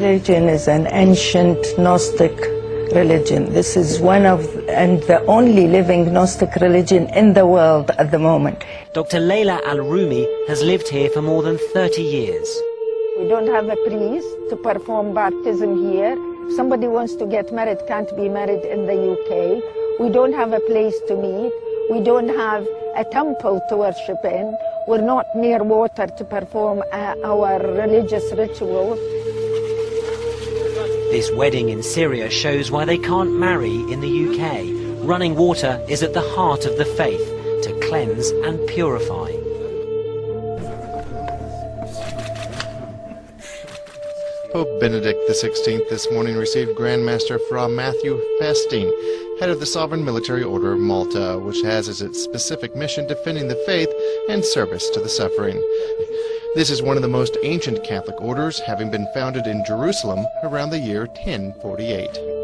religion is an ancient Gnostic religion. This is one of, and the only living Gnostic religion in the world at the moment. Dr. Leila Al-Rumi has lived here for more than 30 years. We don't have a priest to perform baptism here. If somebody wants to get married, can't be married in the UK. We don't have a place to meet. We don't have a temple to worship in. We're not near water to perform our religious rituals. This wedding in Syria shows why they can't marry in the UK. Running water is at the heart of the faith, to cleanse and purify. Pope Benedict XVI this morning received Grand Master Fra Matthew Fasting, head of the Sovereign Military Order of Malta, which has as its specific mission defending the faith and service to the suffering. This is one of the most ancient Catholic orders, having been founded in Jerusalem around the year 1048.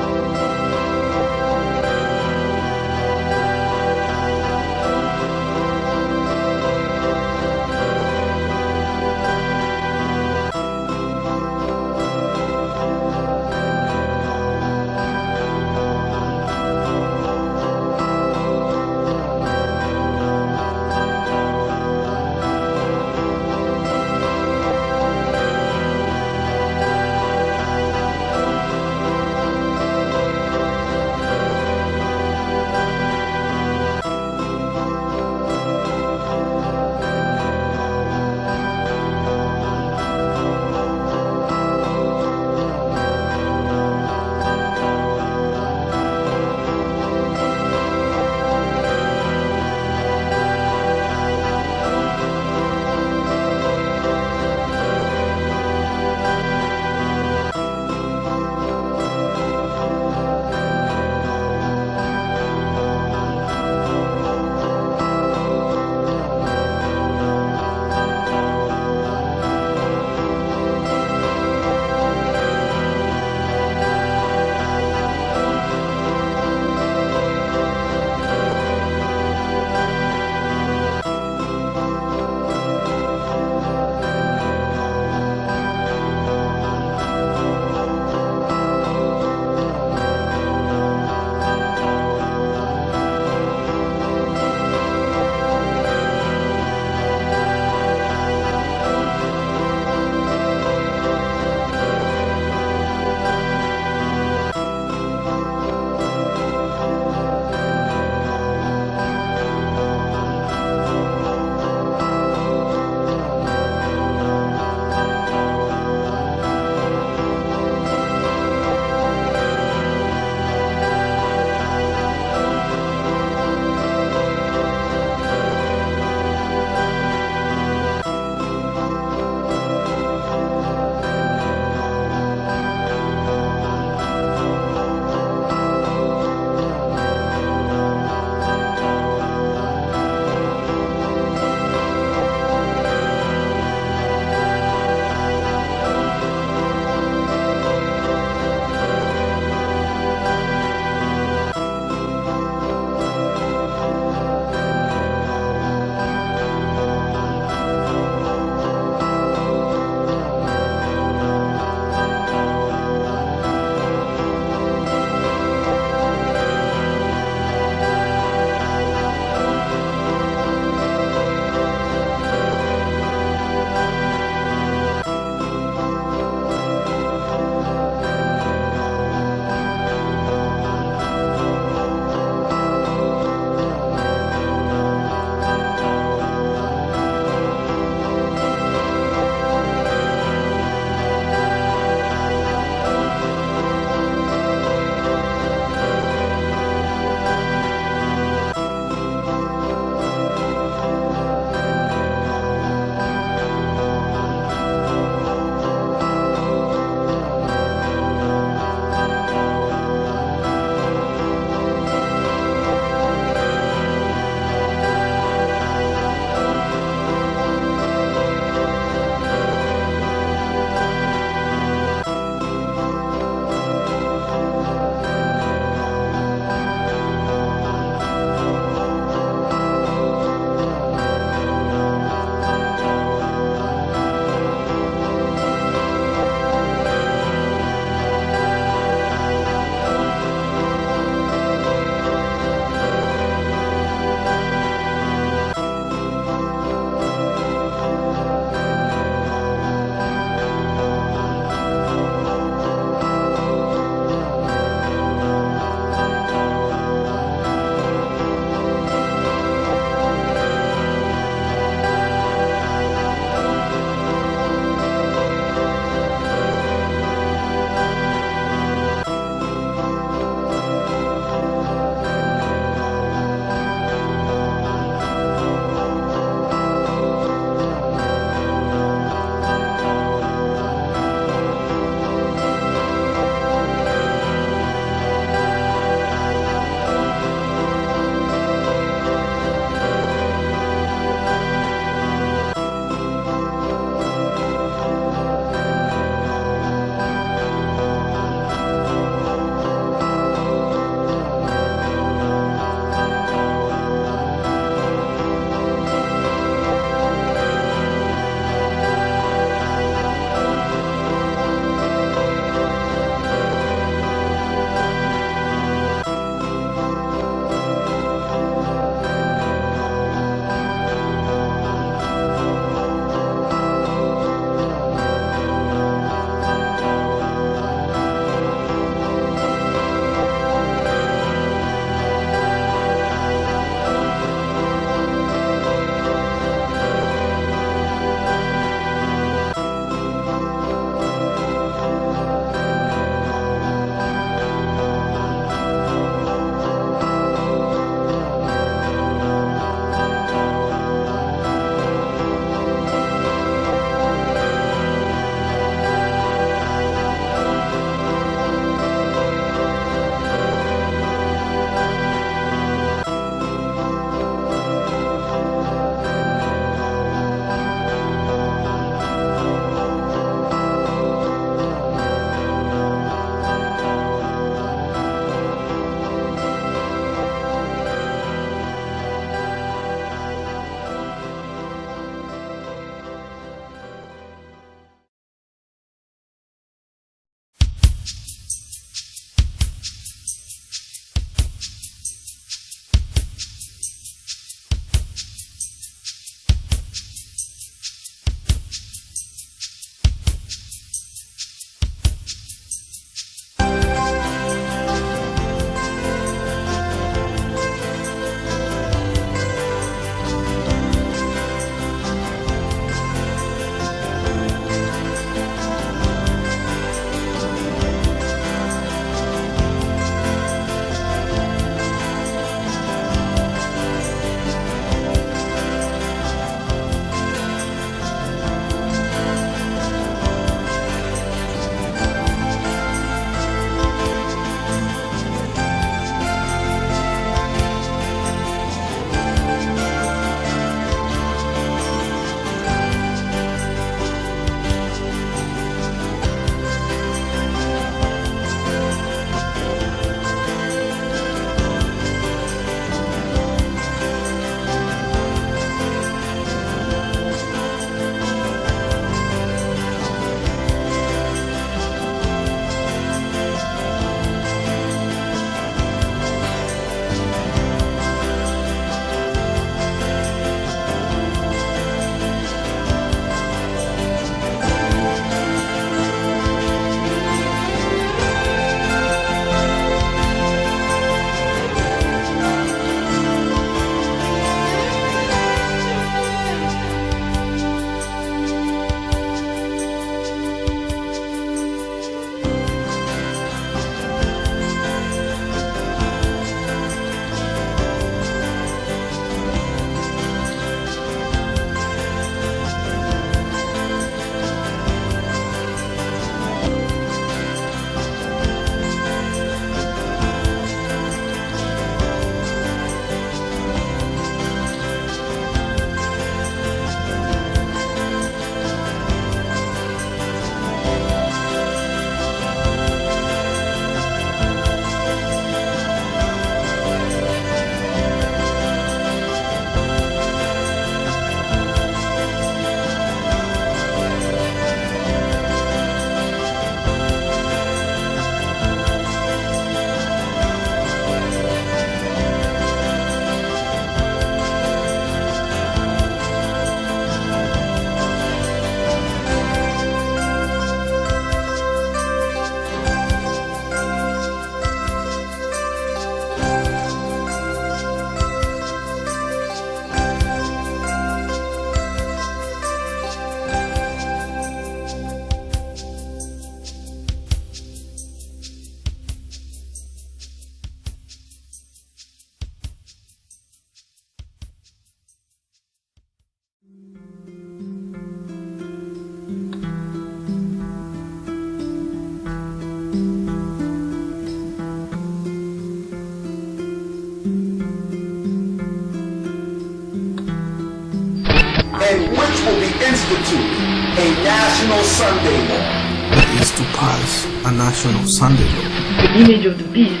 institute a national Sunday law. Is to pass a national Sunday law. The image of the beast,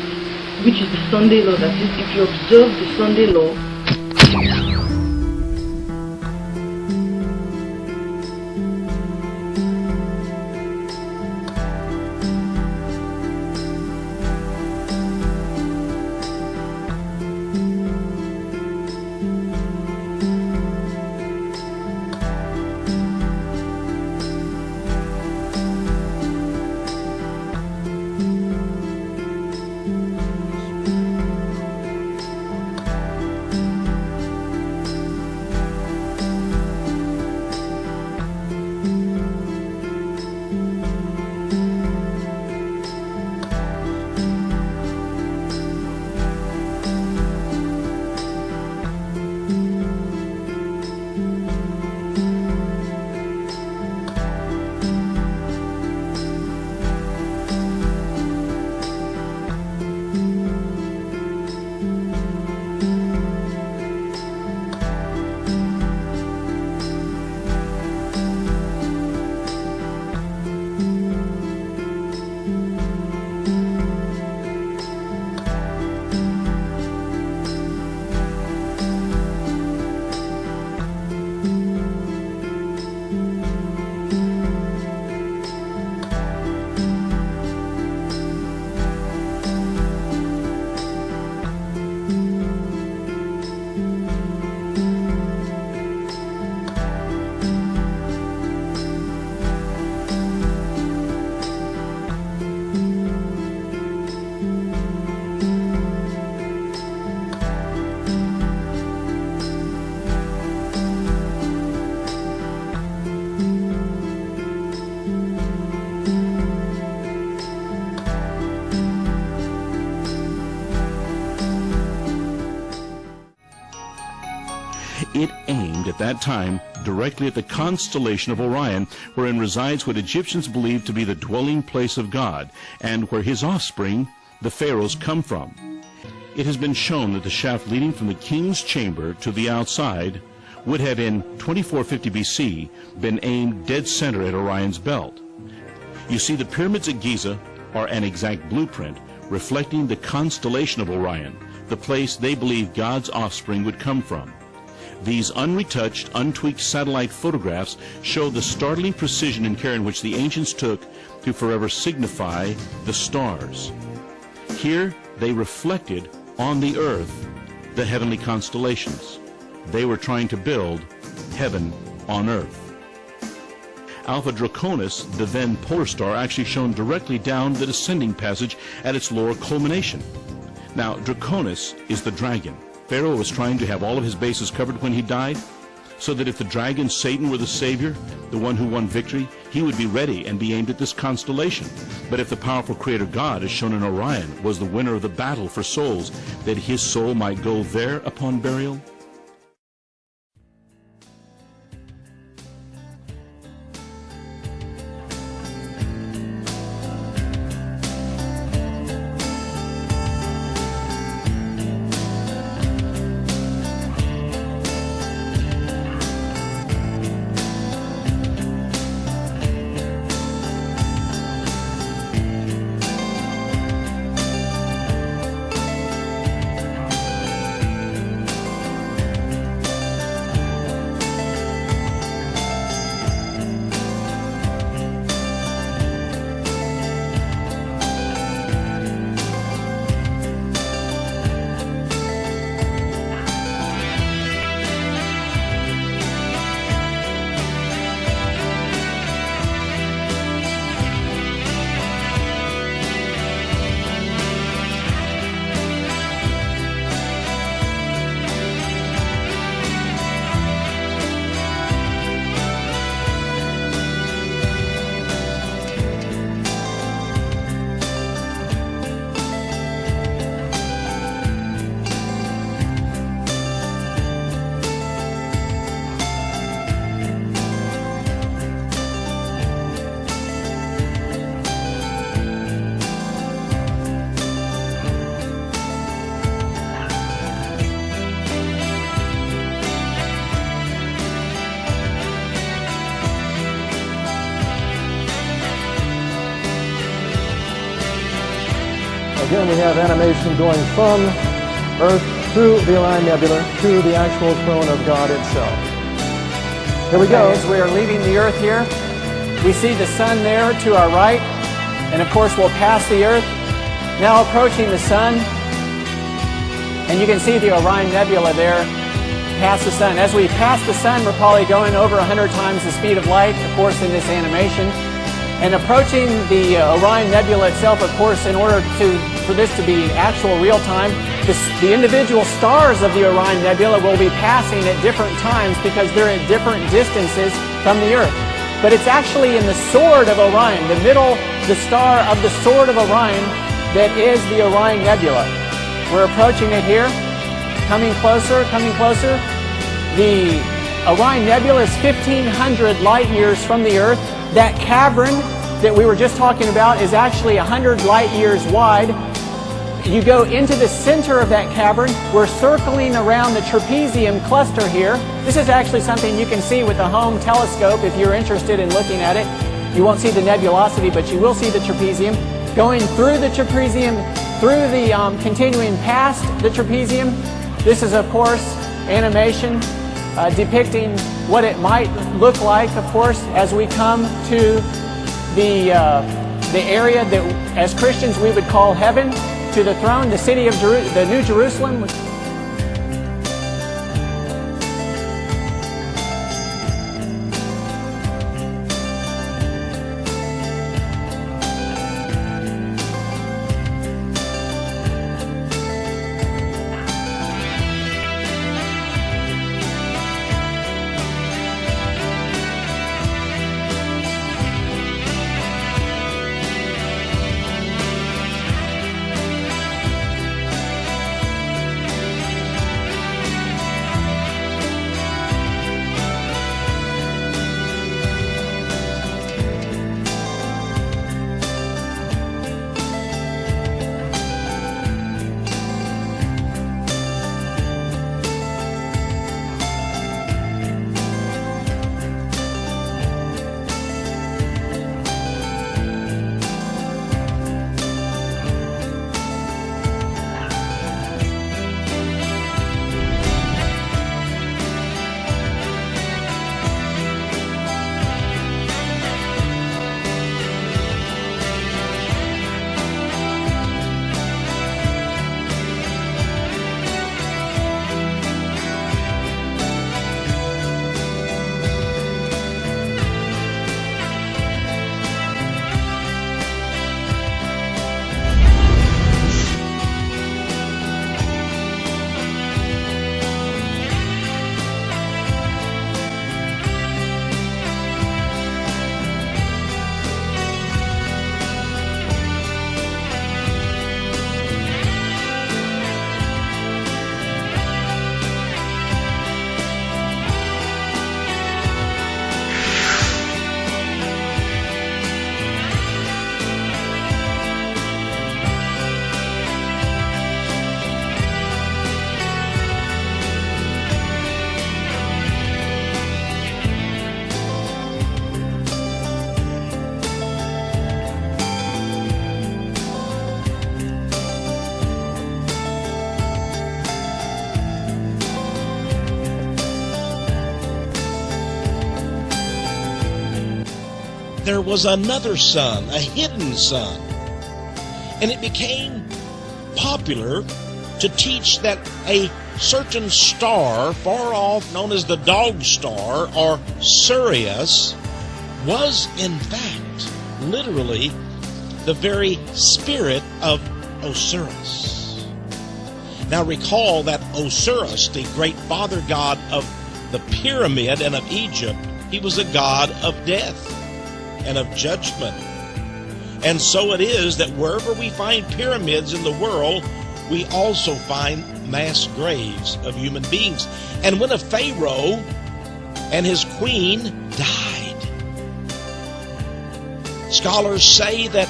which is the Sunday law, that is, if you observe the Sunday law, It aimed at that time directly at the constellation of Orion, wherein resides what Egyptians believed to be the dwelling place of God, and where his offspring, the pharaohs, come from. It has been shown that the shaft leading from the king's chamber to the outside would have in 2450 BC been aimed dead center at Orion's belt. You see, the pyramids at Giza are an exact blueprint reflecting the constellation of Orion, the place they believe God's offspring would come from. These unretouched, untweaked satellite photographs show the startling precision and care in which the ancients took to forever signify the stars. Here they reflected on the earth the heavenly constellations. They were trying to build heaven on earth. Alpha Draconis, the then polar star, actually shone directly down the descending passage at its lower culmination. Now, Draconis is the dragon. Pharaoh was trying to have all of his bases covered when he died, so that if the dragon Satan were the savior, the one who won victory, he would be ready and be aimed at this constellation. But if the powerful creator God, as shown in Orion, was the winner of the battle for souls, that his soul might go there upon burial. Again, we have animation going from Earth through the Orion Nebula to the actual throne of God itself. Here we go. As we are leaving the Earth here, we see the sun there to our right, and of course we'll pass the Earth. Now approaching the sun, and you can see the Orion Nebula there past the sun. As we pass the sun, we're probably going over 100 times the speed of light, of course, in this animation. And approaching the Orion Nebula itself, of course, in order for this to be actual real time, the individual stars of the Orion Nebula will be passing at different times because they're at different distances from the Earth. But it's actually in the sword of Orion, the star of the sword of Orion, that is the Orion Nebula. We're approaching it here, coming closer, coming closer. The Orion Nebula is 1,500 light years from the Earth. That cavern that we were just talking about is actually 100 light years wide. You go into the center of that cavern. We're circling around the trapezium cluster here. This is actually something you can see with a home telescope if you're interested in looking at it. You won't see the nebulosity, but you will see the trapezium. Going through the trapezium, through the continuing past the trapezium. This is, of course, animation depicting what it might look like, of course, as we come to the area that, as Christians, we would call heaven, to the throne, the city of the New Jerusalem. there was another sun, a hidden sun. And it became popular to teach that a certain star, far off, known as the dog star, or Sirius, was in fact, literally, the very spirit of Osiris. Now recall that Osiris, the great father god of the pyramid and of Egypt, he was a god of death and of judgment. And so it is that wherever we find pyramids in the world, we also find mass graves of human beings. And when a pharaoh and his queen died, scholars say that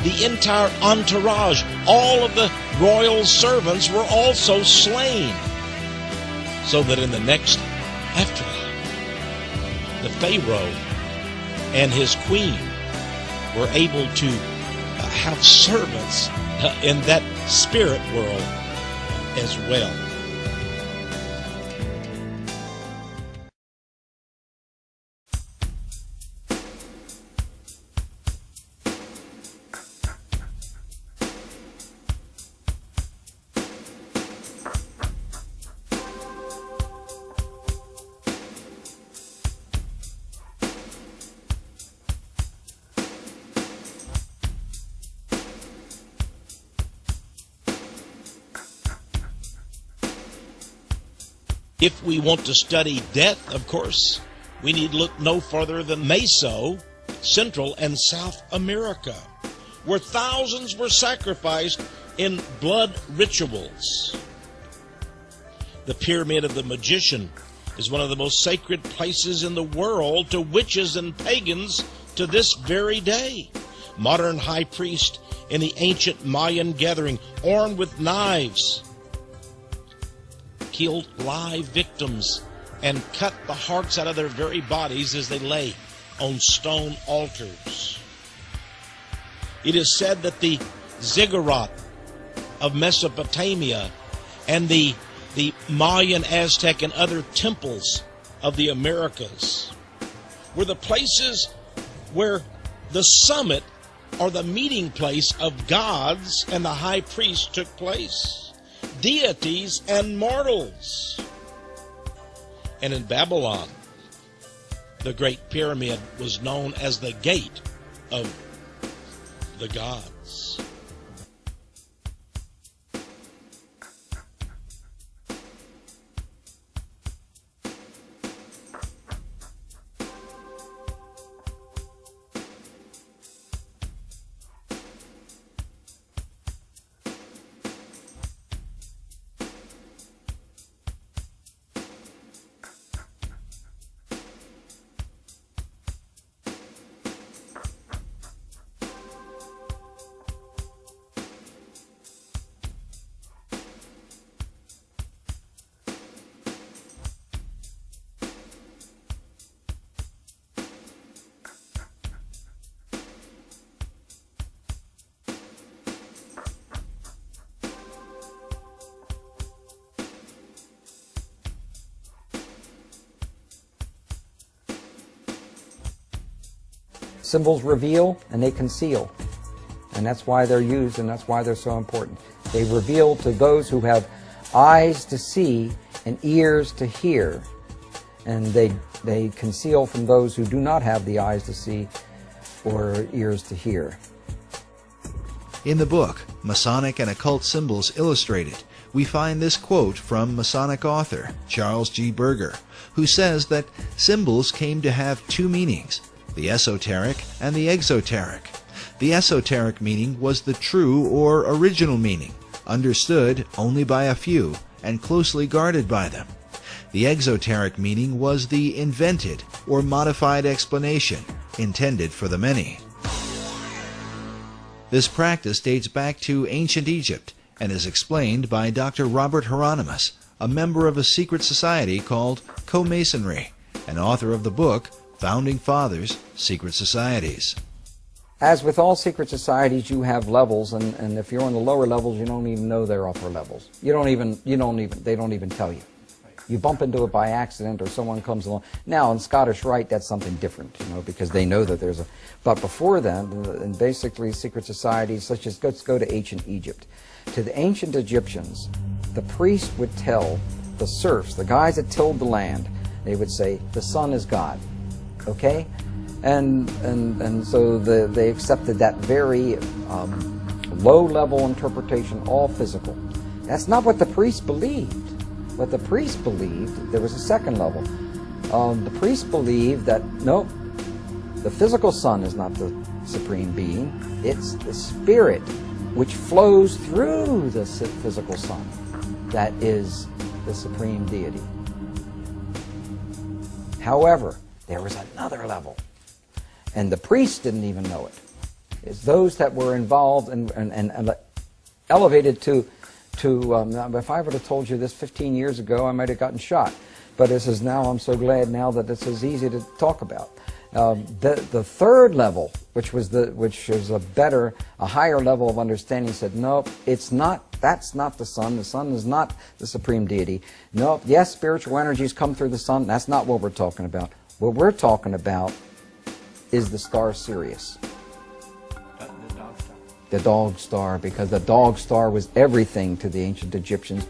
the entire entourage, all of the royal servants, were also slain, so that in the next afterlife, the pharaoh and his queen were able to have servants in that spirit world as well. If we want to study death, of course, we need look no further than Meso, Central and South America, where thousands were sacrificed in blood rituals. The Pyramid of the Magician is one of the most sacred places in the world to witches and pagans to this very day. Modern high priest in the ancient Mayan gathering, armed with knives, killed live victims and cut the hearts out of their very bodies as they lay on stone altars. It is said that the ziggurat of Mesopotamia and the Mayan, Aztec, and other temples of the Americas were the places where the summit or the meeting place of gods and the high priest took place. Deities and mortals. And in Babylon, the Great Pyramid was known as the Gate of the Gods. Symbols reveal and they conceal. And that's why they're used and that's why they're so important. They reveal to those who have eyes to see and ears to hear. And they conceal from those who do not have the eyes to see or ears to hear. In the book, Masonic and Occult Symbols Illustrated, we find this quote from Masonic author Charles G. Berger, who says that symbols came to have two meanings, the esoteric and the exoteric. The esoteric meaning was the true or original meaning, understood only by a few and closely guarded by them. The exoteric meaning was the invented or modified explanation intended for the many. This practice dates back to ancient Egypt and is explained by Dr. Robert Hieronymus, a member of a secret society called Co-Masonry, and author of the book Founding Fathers, Secret Societies. As with all secret societies, you have levels, and if you're on the lower levels, you don't even know they're upper levels. They don't even tell you. You bump into it by accident, or someone comes along. Now, in Scottish Rite, that's something different, because they know that there's a. But before then, in basically secret societies, such as let's go to ancient Egypt. To the ancient Egyptians, the priest would tell the serfs, the guys that tilled the land, they would say, the sun is God. Okay? And so they accepted that very low-level interpretation, all physical. That's not what the priest believed. What the priest believed, there was a second level. The priest believed that, no, the physical sun is not the supreme being. It's the spirit which flows through the physical sun that is the supreme deity. However, there was another level, and the priests didn't even know it. It's those that were involved and elevated to if I would have told you this 15 years ago, I might have gotten shot. But this is now, I'm so glad now that this is easy to talk about. The third level, which is a higher level of understanding, said, nope, it's not. That's not the sun. The sun is not the supreme deity. Nope. Yes, spiritual energies come through the sun. That's not what we're talking about. What we're talking about is the star Sirius. The dog star, because the dog star was everything to the ancient Egyptians.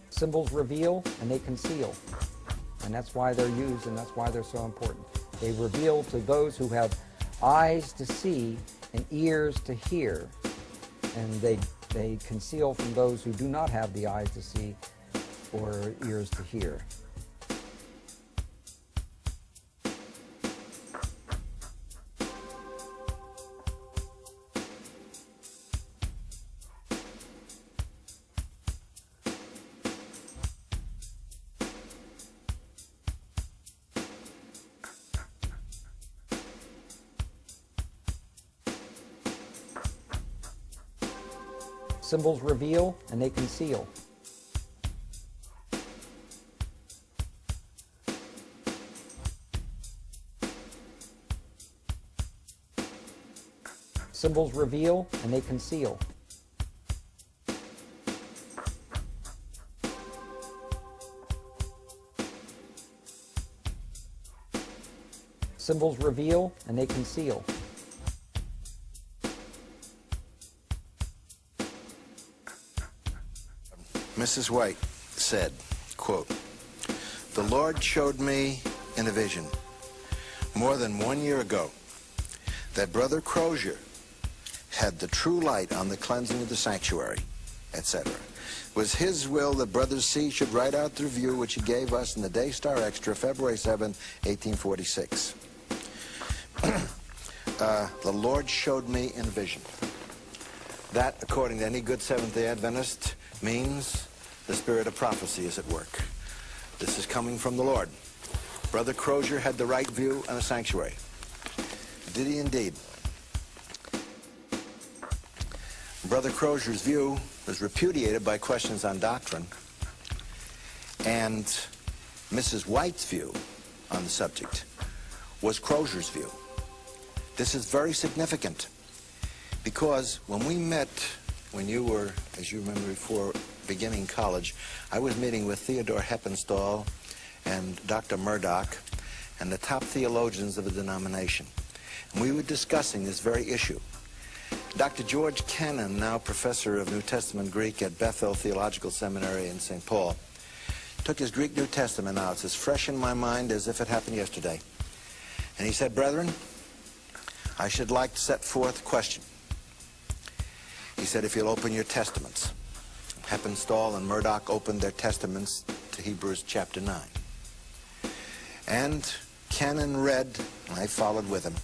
Symbols reveal and they conceal. And that's why they're used and that's why they're so important. They reveal to those who have eyes to see and ears to hear. And they conceal from those who do not have the eyes to see or ears to hear. Symbols reveal and they conceal. Symbols reveal and they conceal. Symbols reveal and they conceal. Mrs. White said, quote, "The Lord showed me in a vision more than 1 year ago that Brother Crozier had the true light on the cleansing of the sanctuary, etc. It was his will that Brother C should write out the review which he gave us in the Daystar Extra, February 7, 1846. The Lord showed me in a vision. That, according to any good Seventh-day Adventist, means the spirit of prophecy is at work. This is coming from the Lord. Brother Crozier had the right view on a sanctuary. Did he indeed? Brother Crozier's view was repudiated by questions on doctrine, and Mrs. White's view on the subject was Crozier's view. This is very significant because when we met, when you were, as you remember before, beginning college, I was meeting with Theodore Heppenstall and Dr. Murdoch and the top theologians of the denomination. And we were discussing this very issue. Dr. George Kennan, now professor of New Testament Greek at Bethel Theological Seminary in St. Paul, took his Greek New Testament out. It's as fresh in my mind as if it happened yesterday. And he said, "Brethren, I should like to set forth a question." He said, "If you'll open your testaments." Heppenstall and Murdoch opened their testaments to Hebrews chapter 9. And Kennan read, and I followed with him,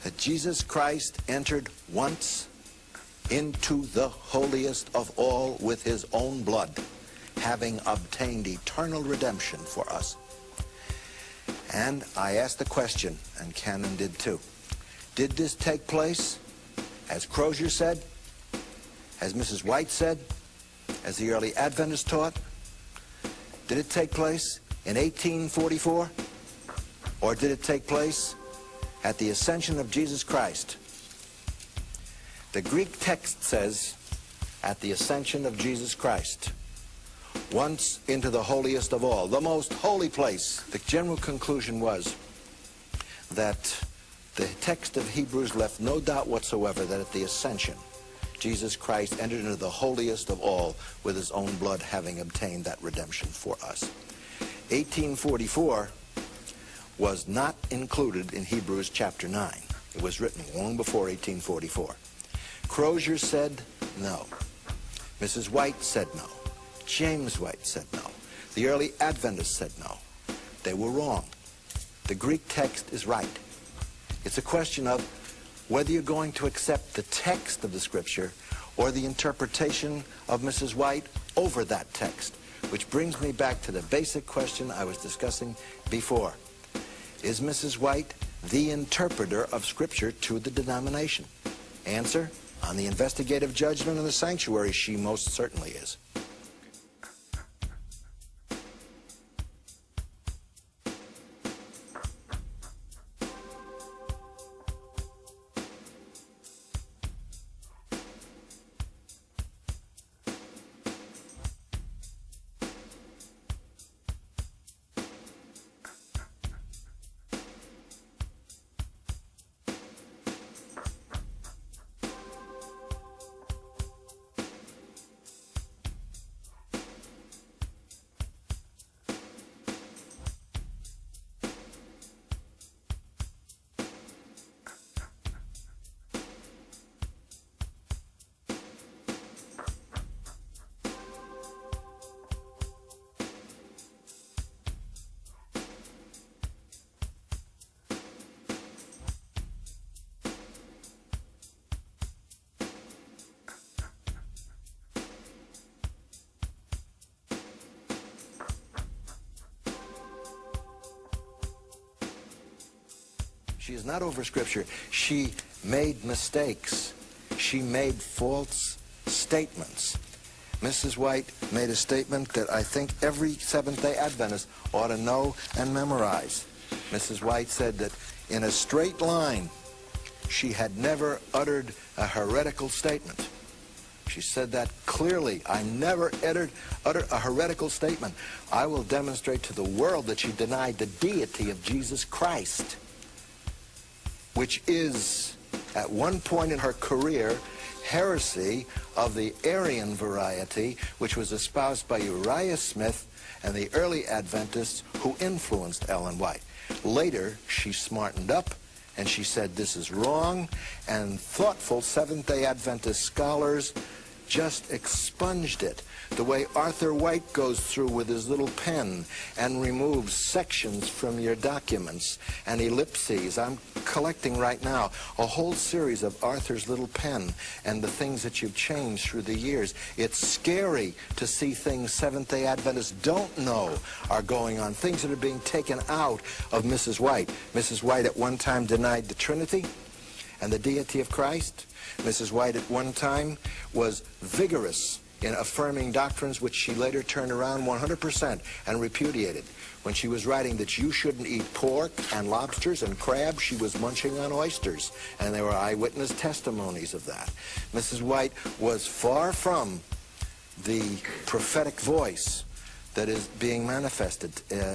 that Jesus Christ entered once into the holiest of all with his own blood, having obtained eternal redemption for us. And I asked the question, and Kennan did too. Did this take place, as Crozier said, as Mrs. White said, as the early Adventists taught? Did it take place in 1844? Or did it take place at the ascension of Jesus Christ? The Greek text says, at the ascension of Jesus Christ, once into the holiest of all, the most holy place. The general conclusion was that the text of Hebrews left no doubt whatsoever that at the ascension, Jesus Christ entered into the holiest of all with his own blood, having obtained that redemption for us. 1844 was not included in Hebrews chapter 9. It was written long before 1844. Crozier said no. Mrs. White said no. James White said no. The early Adventists said no. They were wrong. The Greek text is right. It's a question of whether you're going to accept the text of the Scripture or the interpretation of Mrs. White over that text, which brings me back to the basic question I was discussing before. Is Mrs. White the interpreter of Scripture to the denomination? Answer, on the investigative judgment of the sanctuary, she most certainly is. She is not over Scripture. She made mistakes. She made false statements. Mrs. White made a statement that I think every Seventh-day Adventist ought to know and memorize. Mrs. White said that in a straight line, she had never uttered a heretical statement. She said that clearly. I never uttered a heretical statement. I will demonstrate to the world that she denied the deity of Jesus Christ, which is, at one point in her career, heresy of the Arian variety, which was espoused by Uriah Smith and the early Adventists who influenced Ellen White. Later, she smartened up and she said this is wrong, and thoughtful Seventh-day Adventist scholars just expunged it. The way Arthur White goes through with his little pen and removes sections from your documents and ellipses. I'm collecting right now a whole series of Arthur's little pen and the things that you've changed through the years. It's scary to see things Seventh-day Adventists don't know are going on, things that are being taken out of Mrs. White. Mrs. White at one time denied the Trinity, and the deity of Christ. Mrs. White at one time was vigorous in affirming doctrines which she later turned around 100% and repudiated. When she was writing that you shouldn't eat pork and lobsters and crabs, she was munching on oysters, and there were eyewitness testimonies of that. Mrs. White was far from the prophetic voice that is being manifested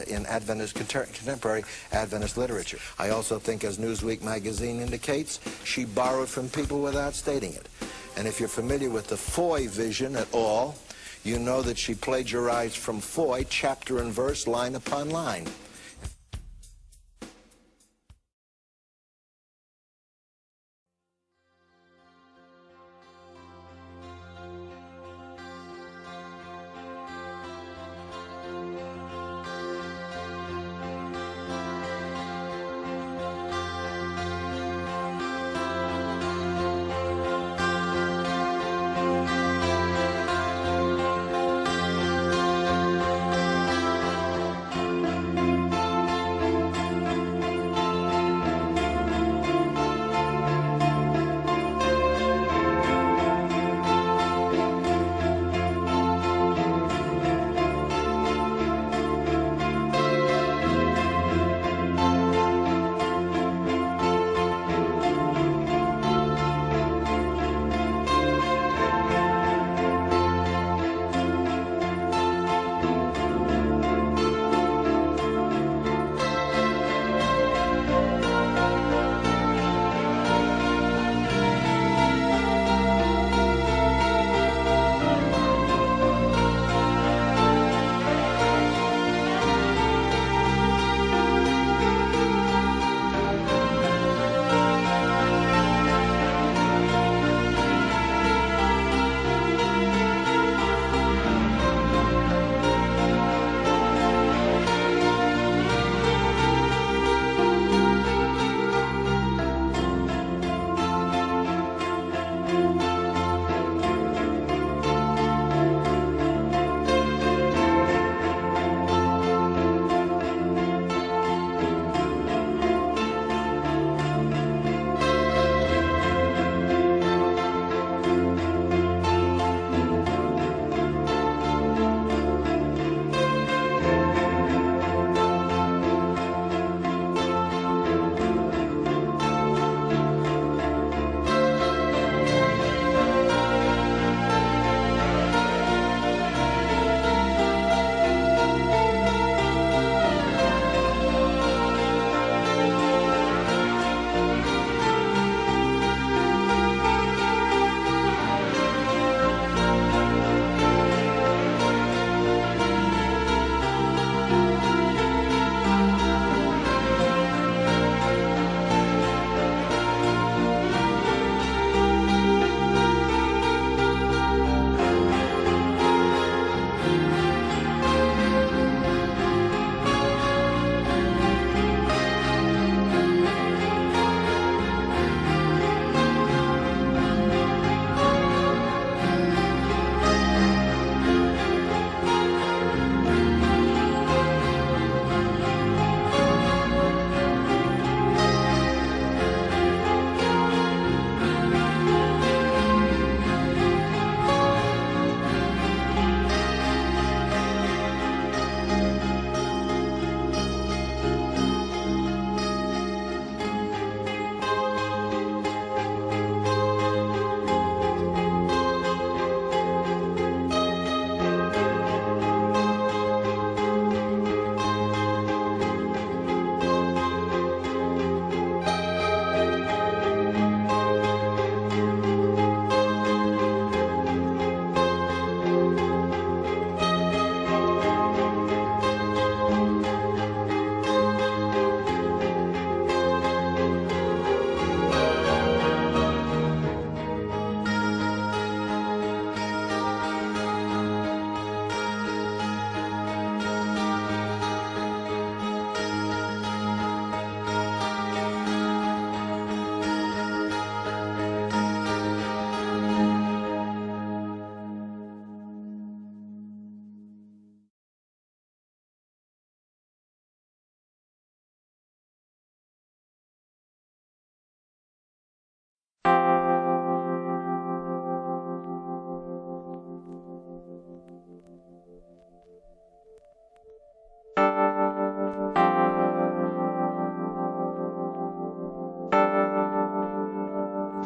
in Adventist, contemporary Adventist literature. I also think, as Newsweek magazine indicates, she borrowed from people without stating it. And if you're familiar with the Foy vision at all, you know that she plagiarized from Foy chapter and verse, line upon line.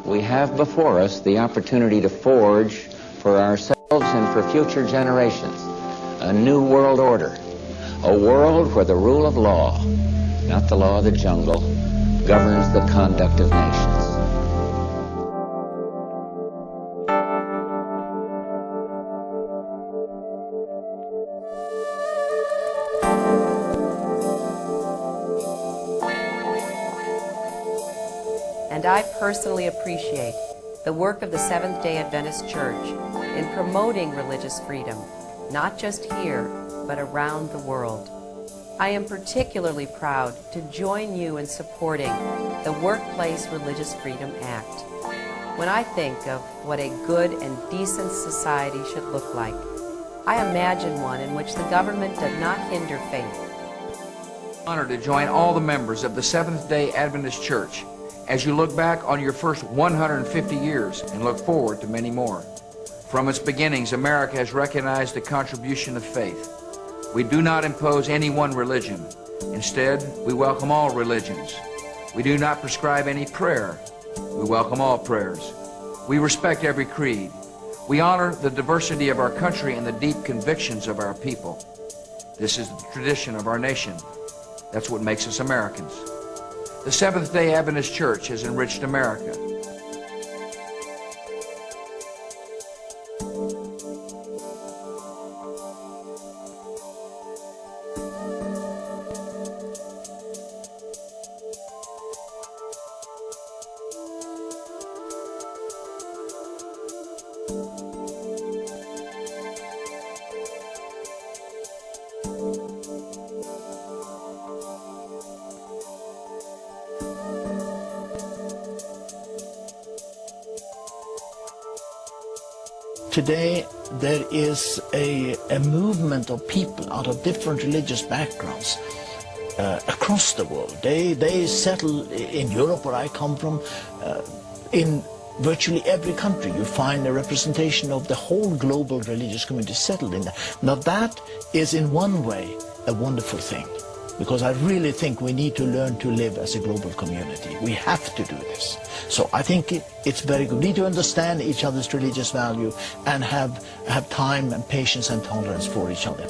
we have before us the opportunity to forge for ourselves and for future generations a new world order, a world where the rule of law, not the law of the jungle, governs the conduct of nations. And I personally appreciate the work of the Seventh Day Adventist Church in promoting religious freedom, not just here, but around the world. I am particularly proud to join you in supporting the Workplace Religious Freedom Act. When I think of what a good and decent society should look like, I imagine one in which the government does not hinder faith. Honored to join all the members of the Seventh Day Adventist Church as you look back on your first 150 years and look forward to many more. From its beginnings, America has recognized the contribution of faith. We do not impose any one religion. Instead, we welcome all religions. We do not prescribe any prayer. We welcome all prayers. We respect every creed. We honor the diversity of our country and the deep convictions of our people. This is the tradition of our nation. That's what makes us Americans. The Seventh Day Adventist Church has enriched America. Today, there is a movement of people out of different religious backgrounds across the world. They settle in Europe, where I come from, in virtually every country. You find a representation of the whole global religious community settled in there. Now that is in one way a wonderful thing, because I really think we need to learn to live as a global community. We have to do this. So I think it's very good. We need to understand each other's religious value and have time and patience and tolerance for each other.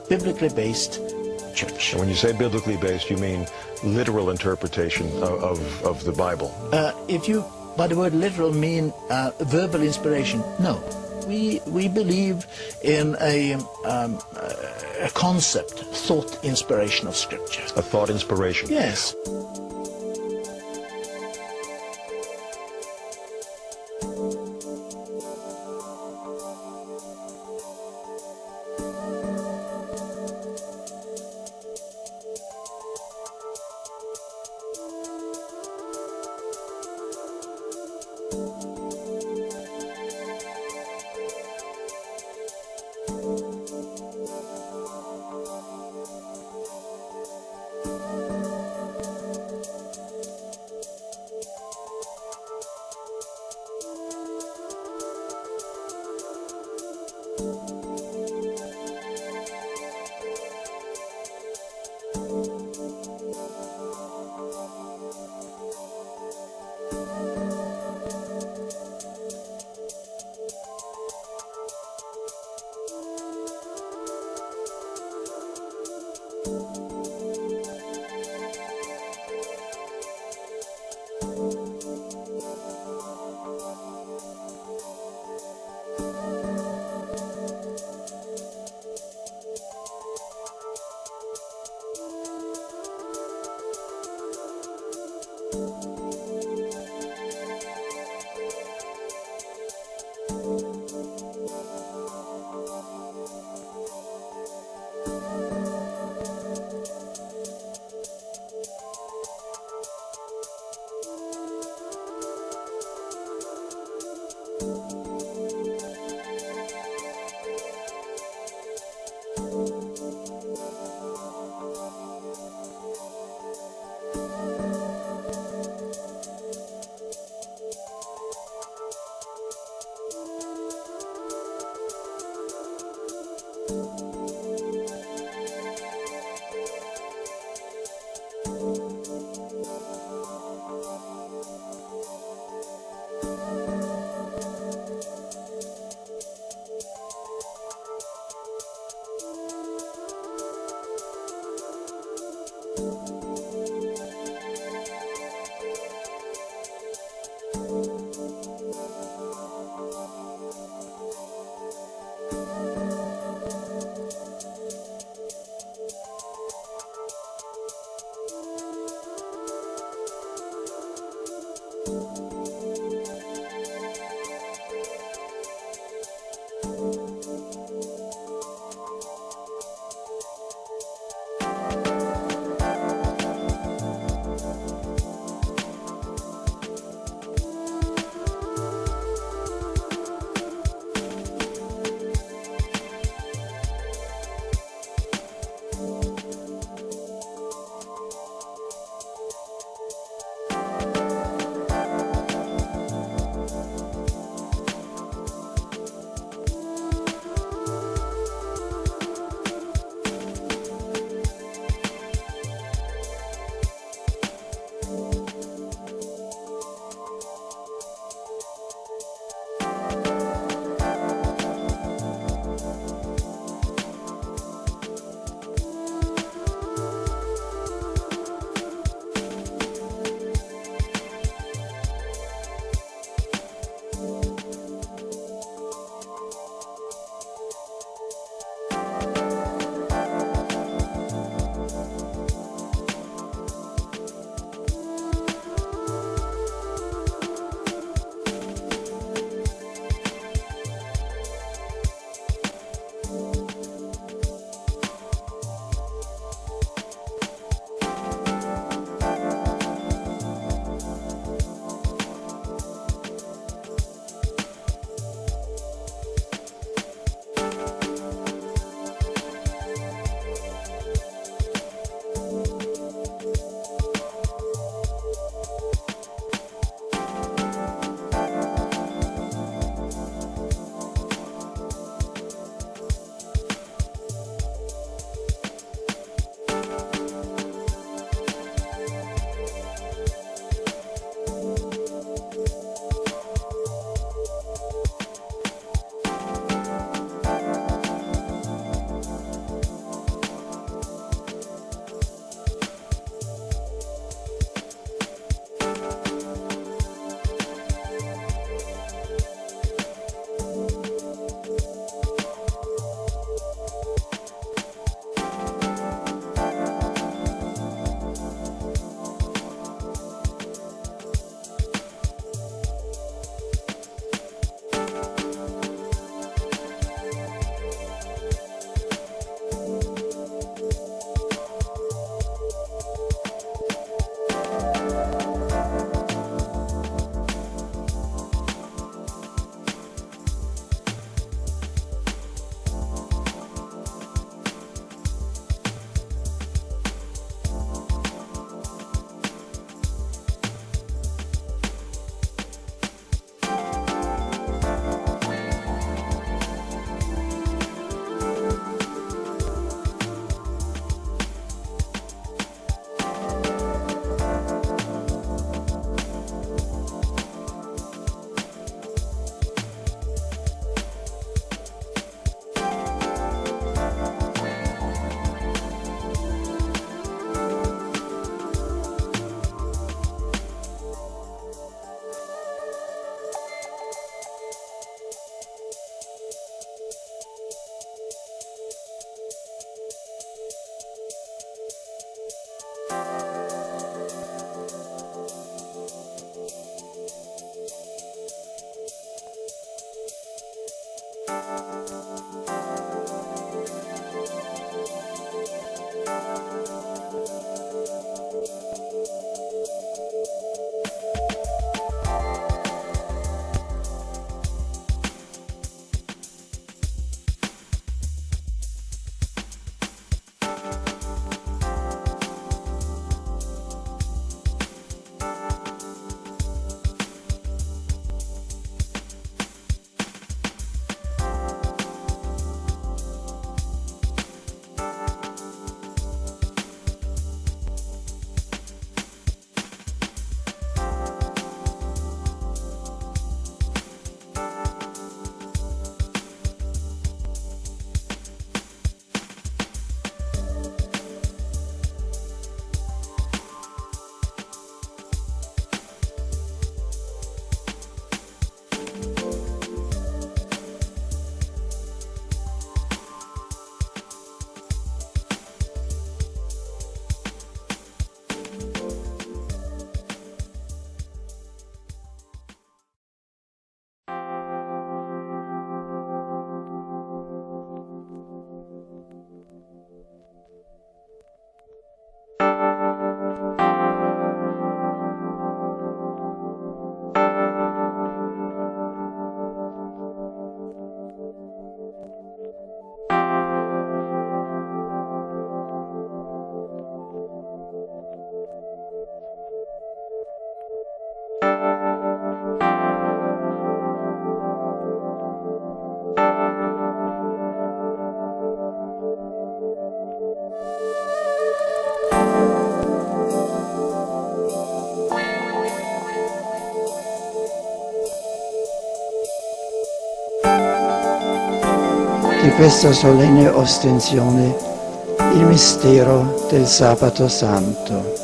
Biblically based church. And when you say biblically based, you mean literal interpretation of the Bible? If you, by the word literal, mean verbal inspiration, no. We believe in a concept, thought inspiration of Scripture. A thought inspiration? Yes. di questa solenne ostensione, il mistero del Sabato Santo.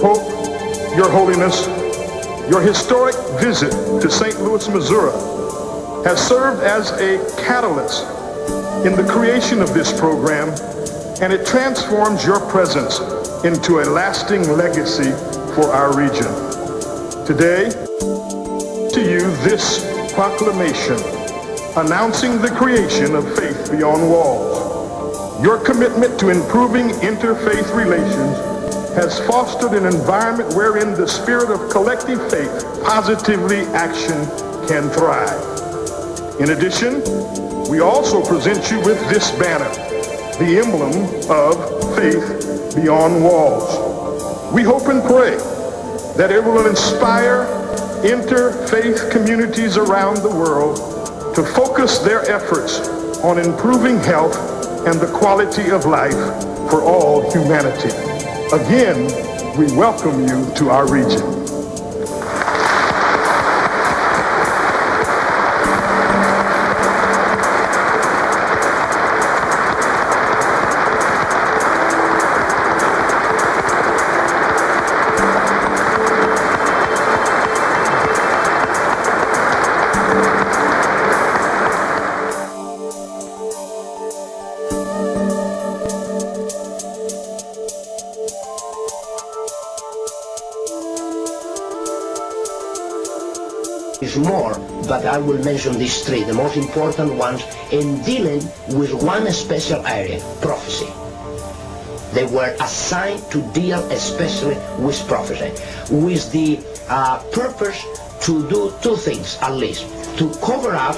Pope, Your Holiness, your historic visit to St. Louis, Missouri has served as a catalyst in the creation of this program, and it transforms your presence into a lasting legacy for our region. Today, to you this proclamation announcing the creation of Faith Beyond Walls. Your commitment to improving interfaith relations has fostered an environment wherein the spirit of collective faith, positively action, can thrive. In addition, we also present you with this banner, the emblem of Faith Beyond Walls. We hope and pray that it will inspire interfaith communities around the world to focus their efforts on improving health and the quality of life for all humanity. Again, we welcome you to our region. Is more, but I will mention these three, the most important ones, in dealing with one special area, prophecy. They were assigned to deal especially with prophecy, with the purpose to do two things at least: to cover up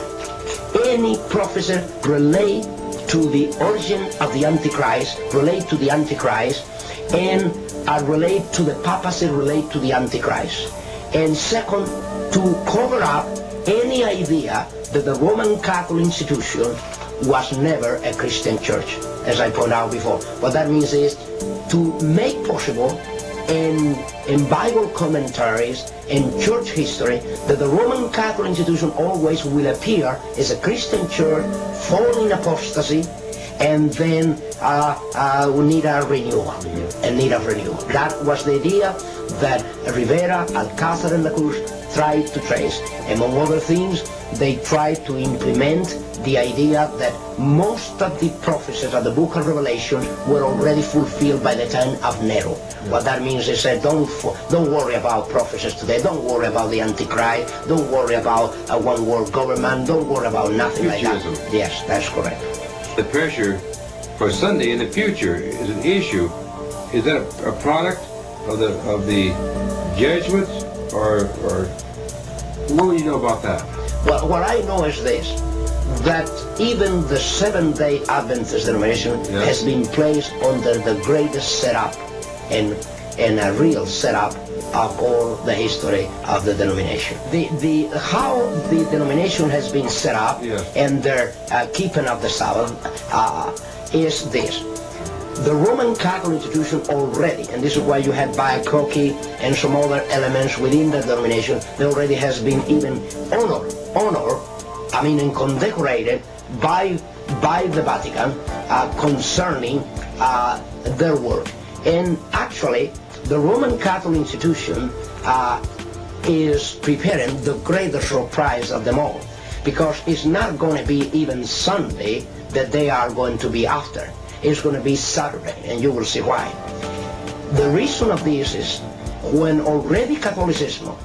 any prophecy relate to the origin of the Antichrist, relate to the Antichrist, and relate to the papacy, relate to the Antichrist. And second, to cover up any idea that the Roman Catholic institution was never a Christian church, as I pointed out before. What that means is to make possible in Bible commentaries and church history that the Roman Catholic institution always will appear as a Christian church fallen in apostasy, and then we need a renewal, That was the idea that Rivera, Alcázar, and La Cruz tried to trace. Among other things, they tried to implement the idea that most of the prophecies of the book of Revelation were already fulfilled by the time of Nero. What that means is that don't worry about prophecies today, don't worry about the Antichrist, don't worry about a one-world government, don't worry about nothing like that. Yes, that's correct. The pressure for Sunday in the future is an issue. Is that a product of the judgments, or what do you know about that? Well, what I know is this, that even the Seventh Day Adventist denomination has been placed under the greatest setup and a real setup of all the history of the denomination. How the denomination has been set up and their keeping of the Sabbath is this. The Roman Catholic institution already, and this is why you have Biocochi and some other elements within the denomination, there already has been even and condecorated by the Vatican concerning their work. And actually, the Roman Catholic institution is preparing the greatest surprise of them all, because it's not going to be even Sunday that they are going to be after. It's going to be Saturday, and you will see why. The reason of this is when already Catholicism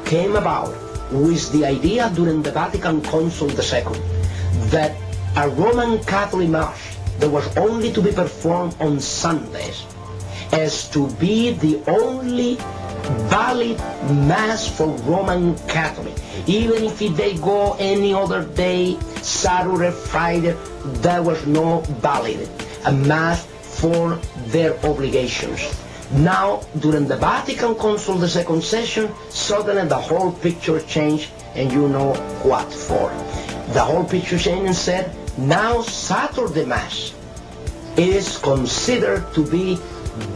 came about with the idea during the Vatican Council II that a Roman Catholic Mass that was only to be performed on Sundays as to be the only valid Mass for Roman Catholic. Even if they go any other day, Saturday, Friday, there was no valid a Mass for their obligations. Now, during the Vatican Council, the second session, suddenly the whole picture changed, and you know what for. The whole picture changed and said, now Saturday Mass is considered to be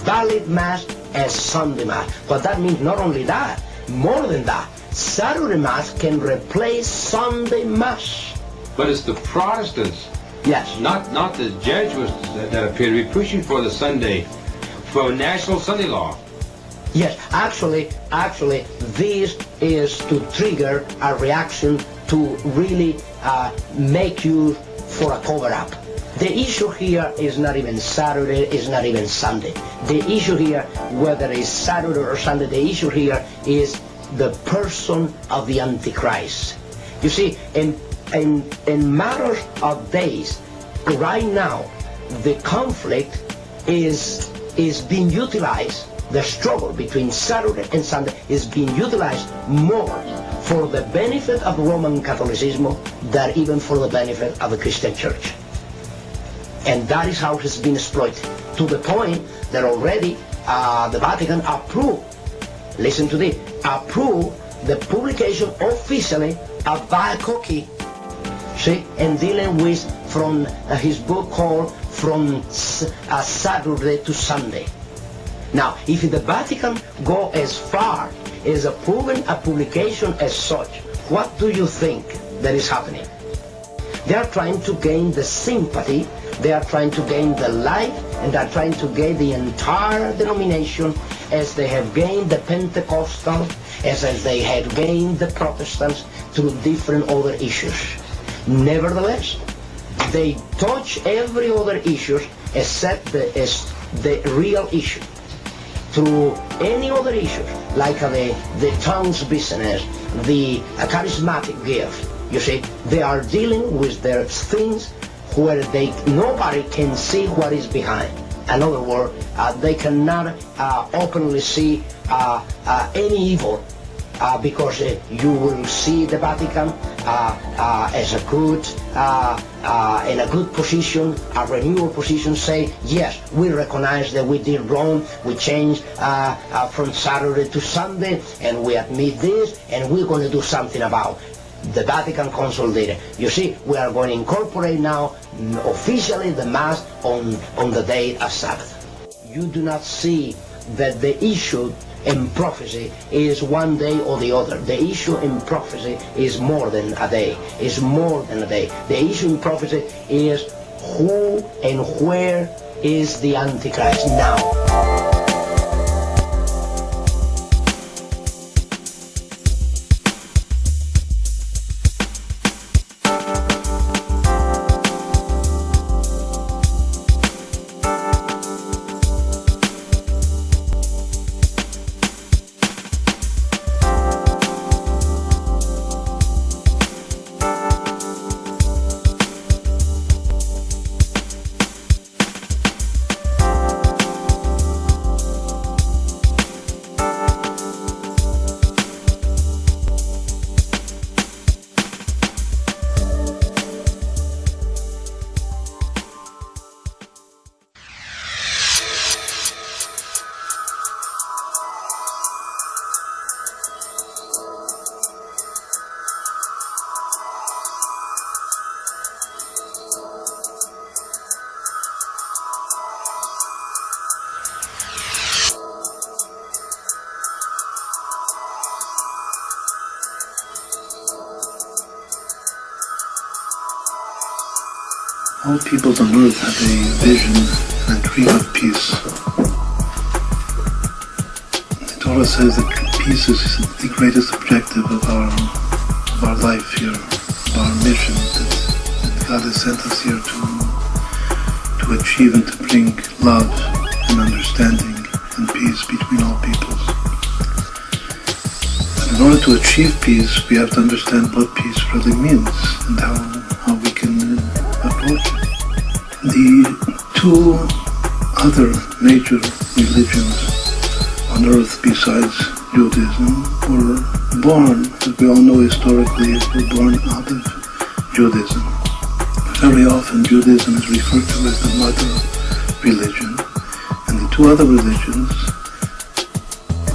valid Mass as Sunday Mass. But that means not only that, more than that, Saturday Mass can replace Sunday Mass. But it's the Protestants, yes, not the Jesuits that appear to be pushing for the Sunday, for national Sunday law. Yes, actually, this is to trigger a reaction to really make you for a cover-up. The issue here is not even Saturday, is not even Sunday. The issue here, whether it's Saturday or Sunday, the issue here is the person of the Antichrist. You see, in matters of days, right now, the conflict is being utilized, the struggle between Saturday and Sunday is being utilized more for the benefit of Roman Catholicism than even for the benefit of the Christian Church. And that is how it has been exploited, to the point that already the Vatican approved, listen to this, approved the publication officially of Biocochi, see, and dealing with from his book called From Saturday to Sunday. Now, if the Vatican go as far as approving a publication as such, what do you think that is happening? They are trying to gain the sympathy, they are trying to gain the light, and they are trying to gain the entire denomination as they have gained the Pentecostal, as they have gained the Protestants through different other issues. Nevertheless, they touch every other issue except the real issue. Through any other issues, like the tongues business, the charismatic gift, you see, they are dealing with their things where nobody can see what is behind. In other words, they cannot openly see any evil, because you will see the Vatican as a good, in a good position, a renewal position, say, yes, we recognize that we did wrong, we changed from Saturday to Sunday, and we admit this, and we're going to do something about it. The Vatican Council did it. You see, we are going to incorporate now officially the Mass on the day of Sabbath. You do not see that the issue in prophecy is one day or the other. The issue in prophecy is more than a day. It's more than a day. The issue in prophecy is who and where is the Antichrist now. All peoples on earth have a vision and a dream of peace. The Torah says that peace is the greatest objective of our life here, of our mission, that God has sent us here to achieve and to bring love and understanding and peace between all peoples. But in order to achieve peace, we have to understand what peace really means and how we can approach it. The two other major religions on earth besides Judaism were born, as we all know historically, were born out of Judaism. Very often Judaism is referred to as the mother religion, and the two other religions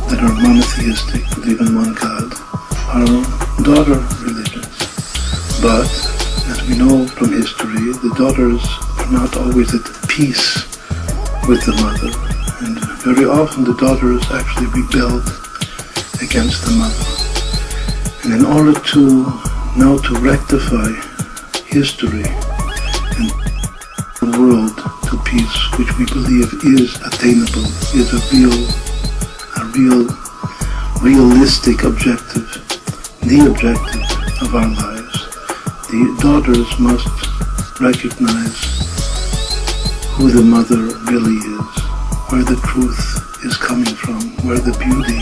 that are monotheistic, believe in one God, are daughter religions. But, as we know from history, the daughters are not always at peace with the mother, and very often the daughters actually rebelled against the mother. And in order to rectify history and the world to peace, which we believe is attainable, is a realistic objective, the objective of our lives, the daughters must recognize who the mother really is, where the truth is coming from, where the beauty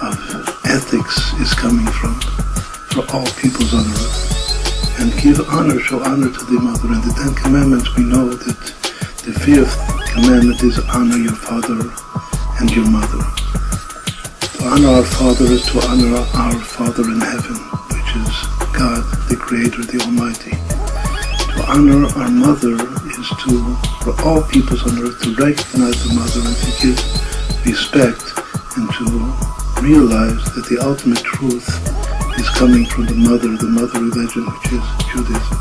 of ethics is coming from for all peoples on earth. And give honor, show honor to the mother. In the Ten Commandments we know that the fifth commandment is honor your father and your mother. To honor our father is to honor our Father in heaven, which is God, the Creator, the Almighty. To honor our mother is for all peoples on earth, to recognize the mother and to give respect and to realize that the ultimate truth is coming from the mother religion, which is Judaism.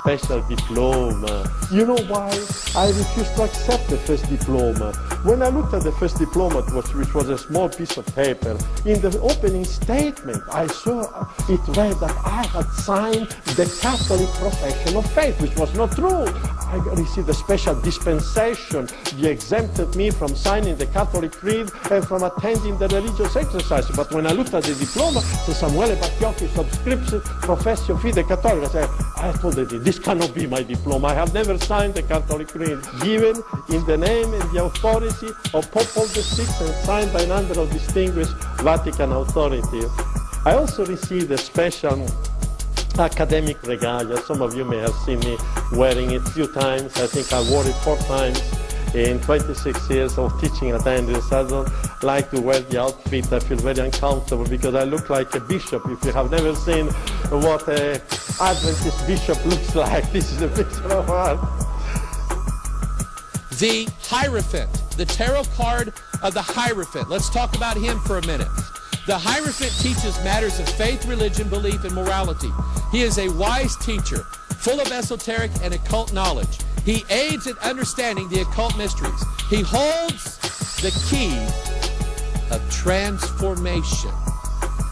special diploma. You know why I refused to accept the first diploma? When I looked at the first diploma, which was a small piece of paper, in the opening statement, I saw it read that I had signed the Catholic profession of faith, which was not true. I received a special dispensation. They exempted me from signing the Catholic Creed and from attending the religious exercise. But when I looked at the diploma, it said Samuele Battiocchi subscription professio fide cattolica. I told them, this cannot be my diploma. I have never signed the Catholic Creed, given in the name and the authority of Pope Paul VI and signed by a number of distinguished Vatican authorities. I also received a special academic regalia. Some of you may have seen me wearing it a few times. I think I wore it 4 times in 26 years of teaching at Andrews. I don't like to wear the outfit. I feel very uncomfortable because I look like a bishop. If you have never seen what an Adventist bishop looks like, this is a picture of one. The Hierophant, the tarot card of the Hierophant. Let's talk about him for a minute. The Hierophant teaches matters of faith, religion, belief, and morality. He is a wise teacher, full of esoteric and occult knowledge. He aids in understanding the occult mysteries. He holds the key of transformation.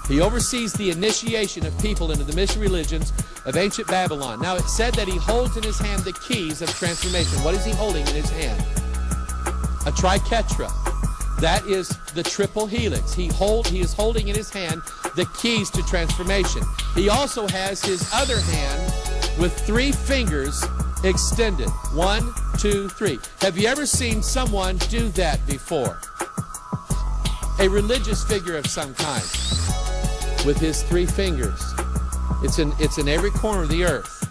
He oversees the initiation of people into the mystery religions of ancient Babylon. Now, it said that he holds in his hand the keys of transformation. What is he holding in his hand? A triquetra. That is the triple helix. He is holding in his hand the keys to transformation. He also has his other hand with 3 fingers extended. 1, 2, 3. Have you ever seen someone do that before? A religious figure of some kind with his 3 fingers. It's in every corner of the earth.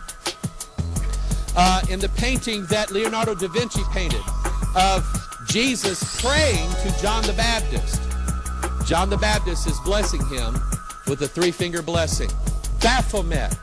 In the painting that Leonardo da Vinci painted of Jesus praying to John the Baptist, John the Baptist is blessing him with a 3-finger blessing. Baphomet,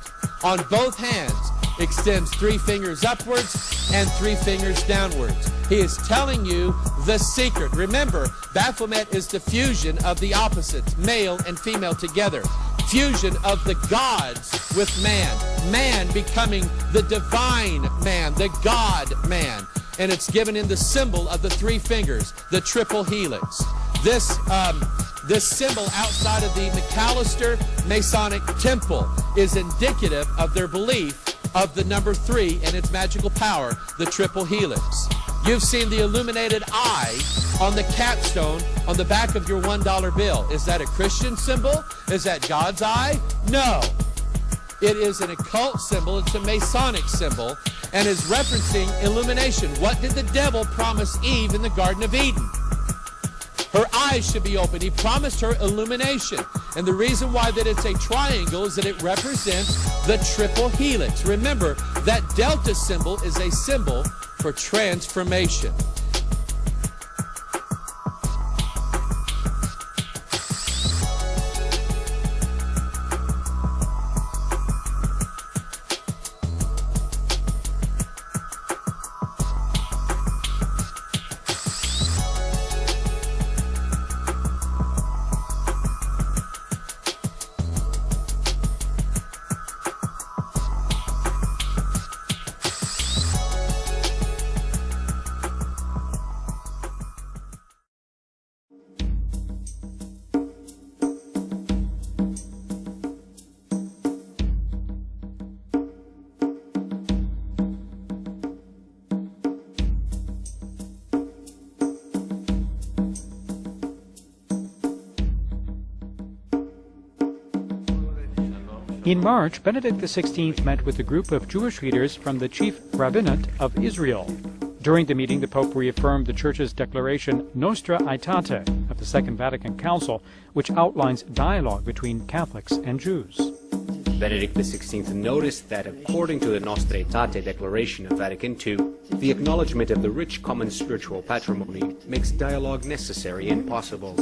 on both hands, extends 3 fingers upwards and 3 fingers downwards. He is telling you the secret. Remember, Baphomet is the fusion of the opposites, male and female together. Fusion of the gods with man. Man becoming the divine man, the God man. And it's given in the symbol of the 3 fingers, the triple helix. This symbol outside of the McAllister Masonic Temple is indicative of their belief of the number 3 and its magical power, the triple helix. You've seen the illuminated eye on the capstone on the back of your $1 bill. Is that a Christian symbol? Is that God's eye? No. It is an occult symbol. It's a Masonic symbol and is referencing illumination. What did the devil promise Eve in the Garden of Eden? Her eyes should be open. He promised her illumination. And the reason why that it's a triangle is that it represents the triple helix. Remember, that delta symbol is a symbol for transformation. In March, Benedict XVI met with a group of Jewish leaders from the chief rabbinate of Israel. During the meeting, the Pope reaffirmed the Church's declaration Nostra Aetate of the Second Vatican Council, which outlines dialogue between Catholics and Jews. Benedict XVI noticed that according to the Nostra Aetate Declaration of Vatican II, the acknowledgement of the rich common spiritual patrimony makes dialogue necessary and possible.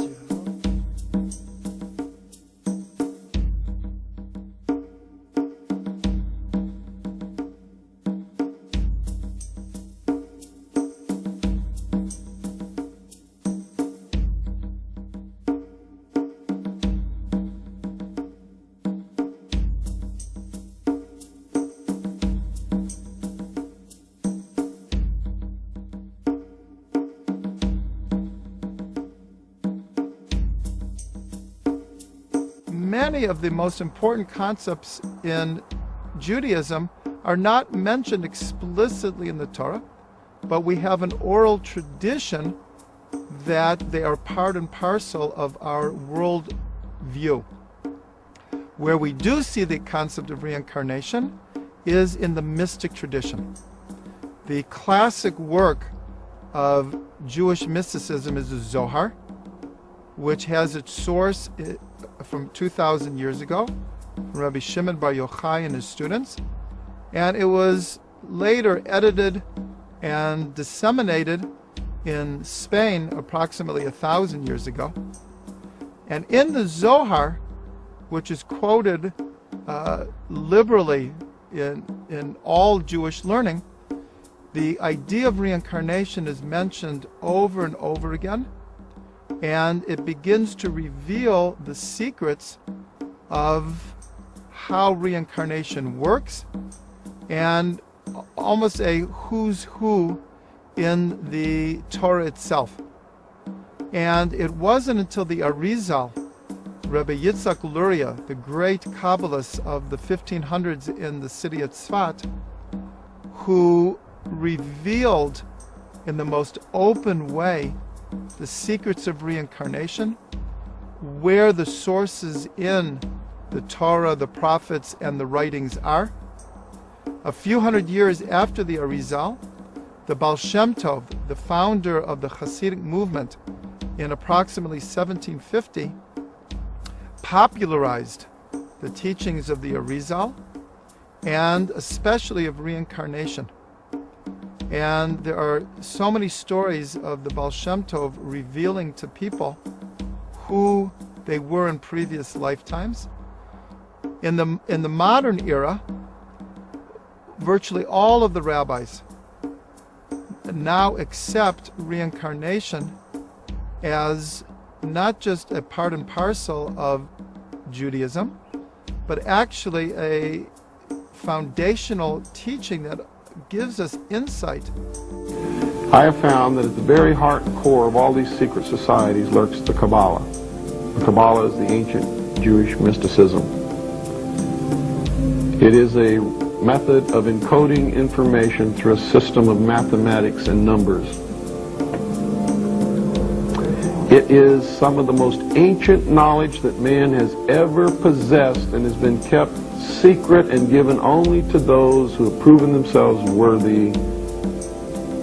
many of the most important concepts in Judaism are not mentioned explicitly in the Torah, but we have an oral tradition that they are part and parcel of our world view. Where we do see the concept of reincarnation is in the mystic tradition. The classic work of Jewish mysticism is the Zohar, which has its source from 2,000 years ago, from Rabbi Shimon Bar Yochai and his students, and it was later edited and disseminated in Spain approximately 1,000 years ago. And in the Zohar, which is quoted liberally in all Jewish learning, the idea of reincarnation is mentioned over and over again, and it begins to reveal the secrets of how reincarnation works, and almost a who's who in the Torah itself. And it wasn't until the Arizal, Rabbi Yitzhak Luria, the great Kabbalist of the 1500s in the city of Tzfat, who revealed in the most open way the secrets of reincarnation, where the sources in the Torah, the prophets, and the writings are. A few hundred years after the Arizal, the Baal Shem Tov, the founder of the Hasidic movement in approximately 1750, popularized the teachings of the Arizal, and especially of reincarnation. And there are so many stories of the Baal Shem Tov revealing to people who they were in previous lifetimes. In the modern era, virtually all of the rabbis now accept reincarnation as not just a part and parcel of Judaism, but actually a foundational teaching that gives us insight. I have found that at the very heart and core of all these secret societies lurks the Kabbalah. The Kabbalah is the ancient Jewish mysticism. It is a method of encoding information through a system of mathematics and numbers. It is some of the most ancient knowledge that man has ever possessed and has been kept secret and given only to those who have proven themselves worthy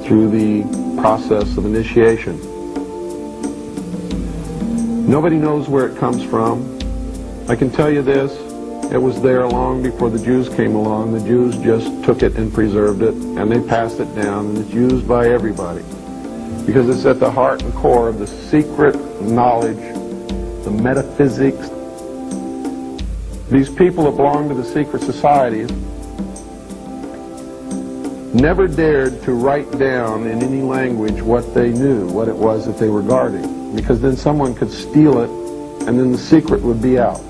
through the process of initiation. Nobody knows where it comes from. I can tell you this, it was there long before the Jews came along. The Jews just took it and preserved it, and they passed it down, and it's used by everybody. Because it's at the heart and core of the secret knowledge, the metaphysics. These people that belong to the secret societies never dared to write down in any language what they knew, what it was that they were guarding, because then someone could steal it and then the secret would be out.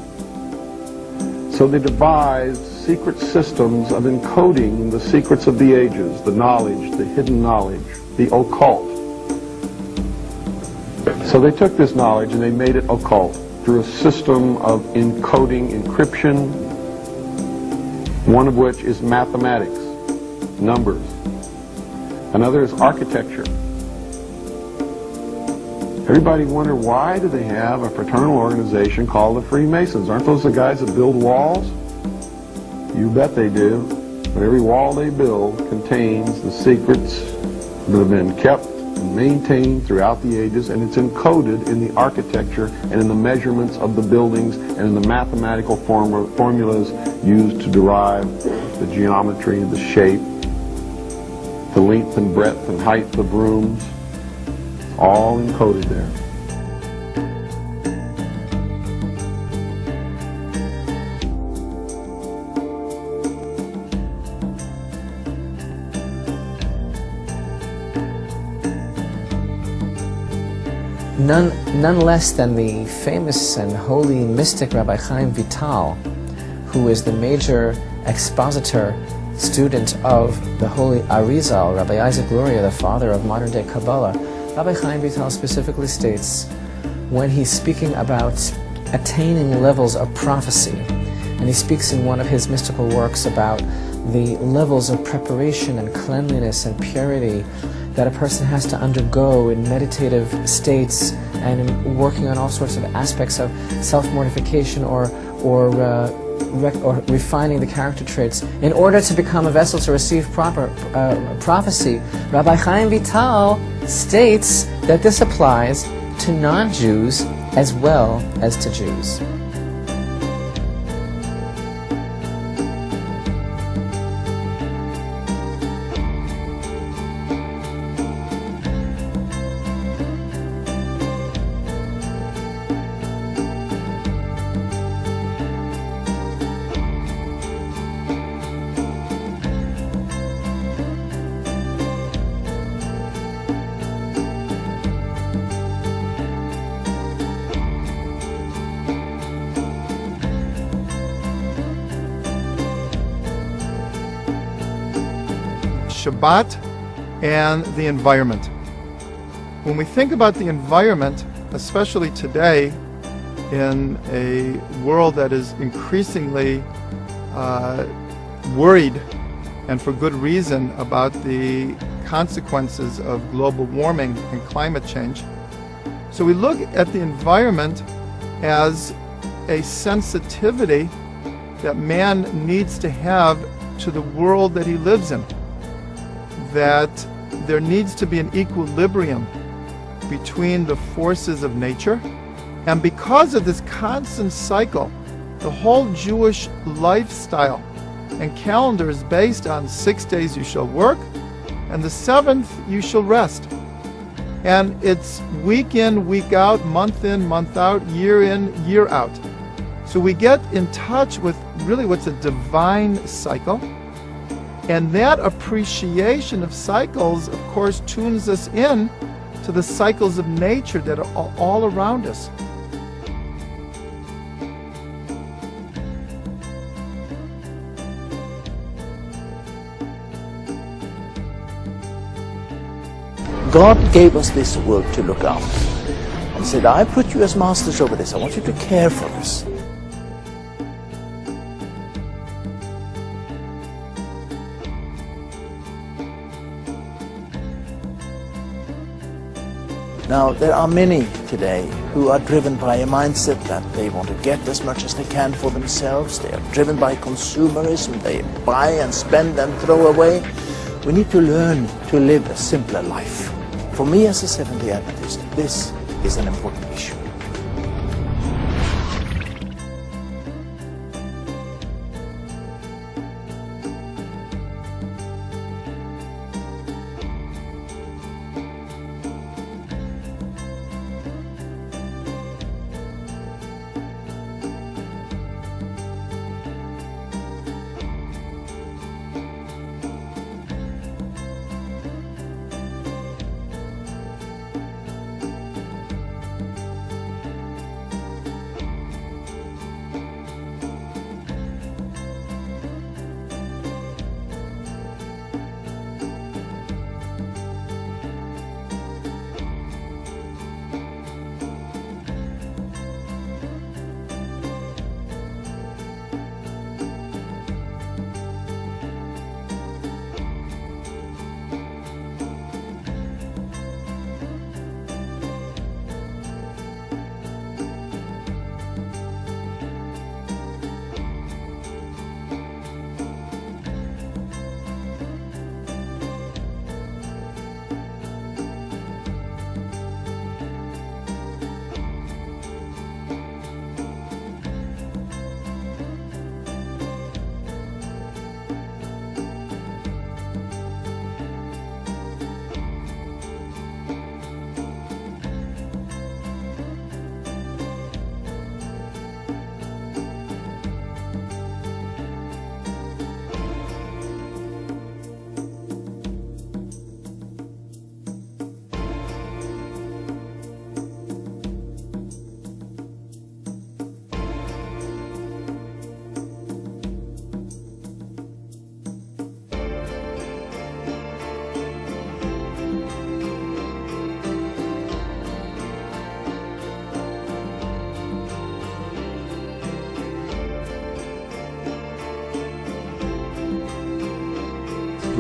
So they devised secret systems of encoding the secrets of the ages, the knowledge, the hidden knowledge, the occult. So they took this knowledge and they made it occult through a system of encoding, encryption, one of which is mathematics, numbers. Another is architecture. Everybody wonder, why do they have a fraternal organization called the Freemasons? Aren't those the guys that build walls? You bet they do. But every wall they build contains the secrets that have been kept and maintained throughout the ages, and it's encoded in the architecture and in the measurements of the buildings and in the mathematical formulas used to derive the geometry, the shape, the length and breadth and height of rooms, all encoded there. None less than the famous and holy mystic Rabbi Chaim Vital, who is the major expositor, student of the holy Arizal, Rabbi Isaac Luria, the father of modern-day Kabbalah. Rabbi Chaim Vital specifically states, when he's speaking about attaining levels of prophecy. And he speaks in one of his mystical works about the levels of preparation and cleanliness and purity that a person has to undergo in meditative states and in working on all sorts of aspects of self-mortification or refining the character traits in order to become a vessel to receive proper prophecy. Rabbi Chaim Vital states that this applies to non-Jews as well as to Jews. Shabbat and the environment. When we think about the environment, especially today, in a world that is increasingly worried, and for good reason, about the consequences of global warming and climate change. So we look at the environment as a sensitivity that man needs to have to the world that he lives in. That there needs to be an equilibrium between the forces of nature. And because of this constant cycle, the whole Jewish lifestyle and calendar is based on 6 days you shall work, and the 7th you shall rest. And it's week in, week out, month in, month out, year in, year out. So we get in touch with really what's a divine cycle. And that appreciation of cycles, of course, tunes us in to the cycles of nature that are all around us. God gave us this world to look after. And he said, I put you as masters over this. I want you to care for this. Now, there are many today who are driven by a mindset that they want to get as much as they can for themselves. They are driven by consumerism. They buy and spend and throw away. We need to learn to live a simpler life. For me as a Seventh Day Adventist, this is an important issue.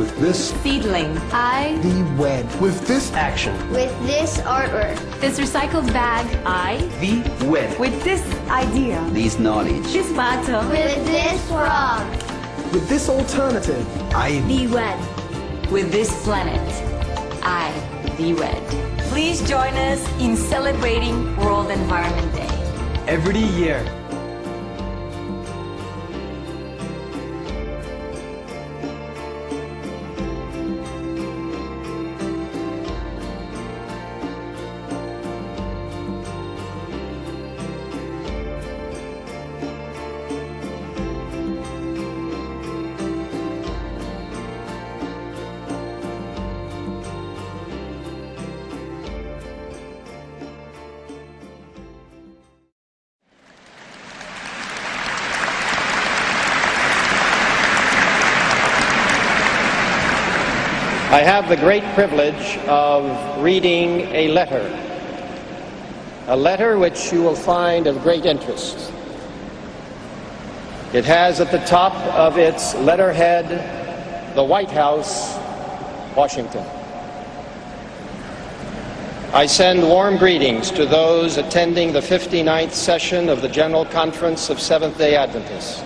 With this seedling, I thee wed. With this action, with this artwork, this recycled bag, I thee wed. with this idea, These knowledge, this bottle, with this frog, with this alternative, I thee wed. With this planet, I thee wed. Please join us in celebrating World Environment Day. every year. I have the great privilege of reading a letter which you will find of great interest. It has at the top of its letterhead, the White House, Washington. I send warm greetings to those attending the 59th session of the General Conference of Seventh-day Adventists.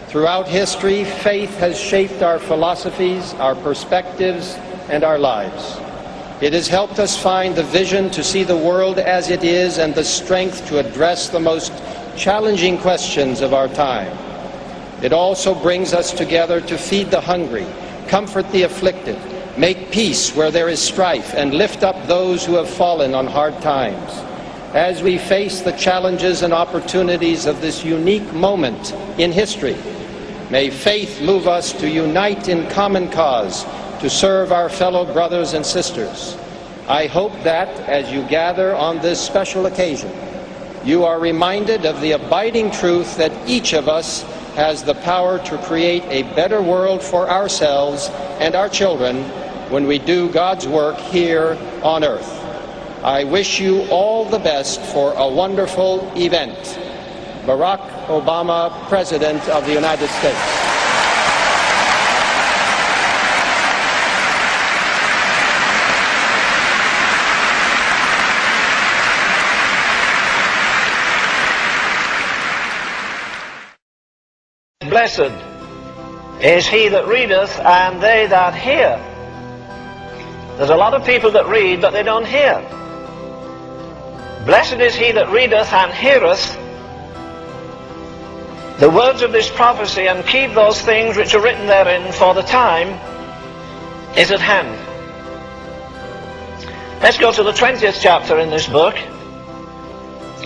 Throughout history, faith has shaped our philosophies, our perspectives, and our lives. It has helped us find the vision to see the world as it is and the strength to address the most challenging questions of our time. It also brings us together to feed the hungry, comfort the afflicted, make peace where there is strife, and lift up those who have fallen on hard times. As we face the challenges and opportunities of this unique moment in history, may faith move us to unite in common cause, to serve our fellow brothers and sisters. I hope that, as you gather on this special occasion, you are reminded of the abiding truth that each of us has the power to create a better world for ourselves and our children when we do God's work here on earth. I wish you all the best for a wonderful event. Barack Obama, President of the United States. Blessed is he that readeth, and they that hear. There's a lot of people that read, but they don't hear. Blessed is he that readeth and heareth the words of this prophecy, and keep those things which are written therein, for the time is at hand. Let's go to the 20th chapter in this book,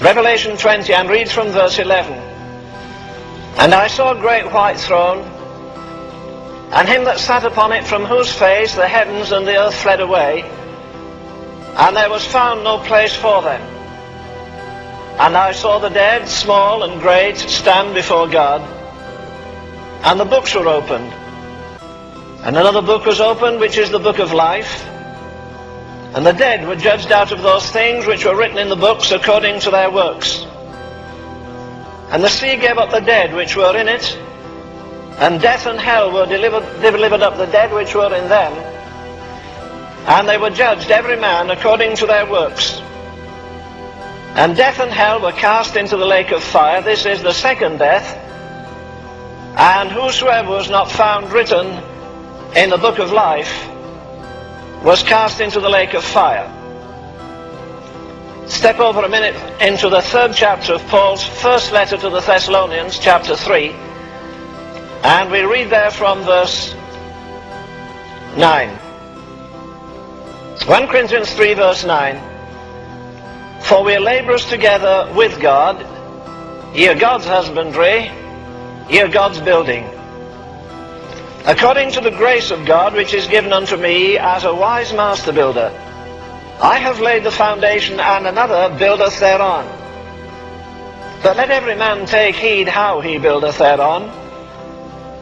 Revelation 20, and read from verse 11. And I saw a great white throne, and him that sat upon it, from whose face the heavens and the earth fled away, and there was found no place for them. And I saw the dead, small and great, stand before God, and the books were opened. And another book was opened, which is the book of life. And the dead were judged out of those things which were written in the books according to their works. And the sea gave up the dead which were in it, and death and hell were delivered up the dead which were in them, and they were judged every man according to their works. And death and hell were cast into the lake of fire. This is the second death. And whosoever was not found written in the book of life was cast into the lake of fire. Step over a minute into the 3rd chapter of Paul's first letter to the Thessalonians, chapter 3, and we read there from verse 9. 1 Corinthians 3, verse 9. For we are laborers together with God, ye are God's husbandry, ye are God's building. According to the grace of God which is given unto me as a wise master builder, I have laid the foundation, and another buildeth thereon. But let every man take heed how he buildeth thereon.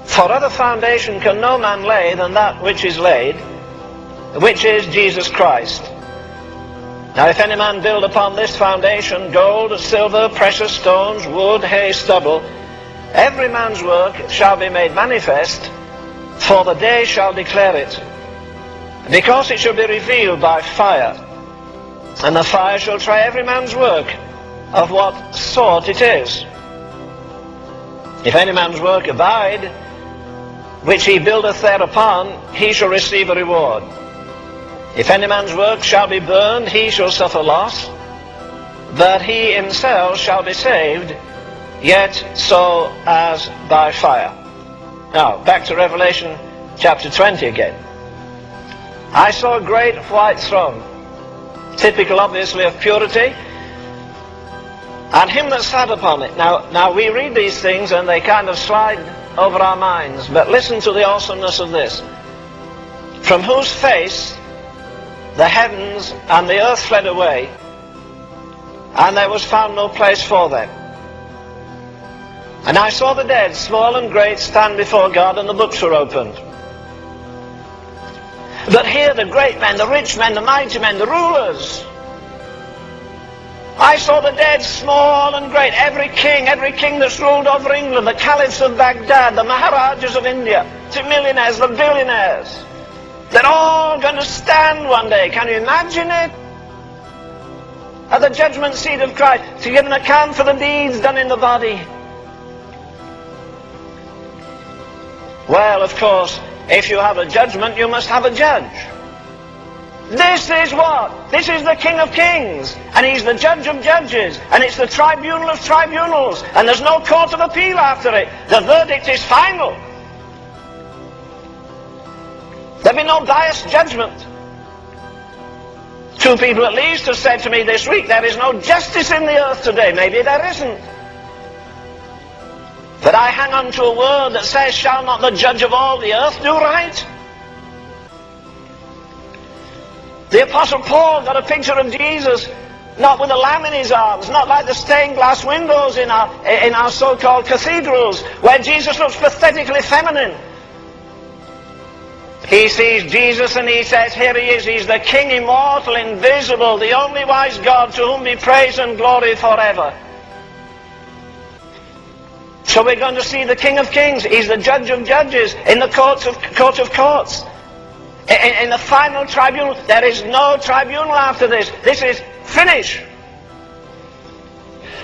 For other foundation can no man lay than that which is laid, which is Jesus Christ. Now if any man build upon this foundation gold, silver, precious stones, wood, hay, stubble, every man's work shall be made manifest, For the day shall declare it, because it shall be revealed by fire, and the fire shall try every man's work of what sort it is. If any man's work abide, which he buildeth thereupon, he shall receive a reward. If any man's work shall be burned, he shall suffer loss, but he himself shall be saved, yet so as by fire. Now, back to Revelation chapter 20 again. I saw a great white throne, typical obviously of purity, and him that sat upon it. Now we read these things and they kind of slide over our minds, but listen to the awesomeness of this. From whose face the heavens and the earth fled away, and there was found no place for them. And I saw the dead, small and great, stand before God, and the books were opened. But here the great men, the rich men, the mighty men, the rulers, I saw the dead, small and great, every king that's ruled over England, the caliphs of Baghdad, the maharajas of India, the millionaires, the billionaires. They're all going to stand one day. Can you imagine it? At the judgment seat of Christ, to give an account for the deeds done in the body. Well, of course, if you have a judgment, you must have a judge. This is what? This is the King of Kings, and he's the Judge of Judges, and it's the Tribunal of Tribunals, and there's no court of appeal after it. The verdict is final. There'll be no biased judgment. Two people at least have said to me this week, there is no justice in the earth today. Maybe there isn't. But I hang on to a word that says, shall not the Judge of all the earth do right? The Apostle Paul got a picture of Jesus, not with a lamb in his arms, not like the stained glass windows in our so-called cathedrals, where Jesus looks pathetically feminine. He sees Jesus and he says, here he is, he's the King immortal, invisible, the only wise God, to whom be praise and glory forever. So we're going to see the King of Kings. He's the Judge of Judges in the court of courts. In the final tribunal, there is no tribunal after this. This is finish.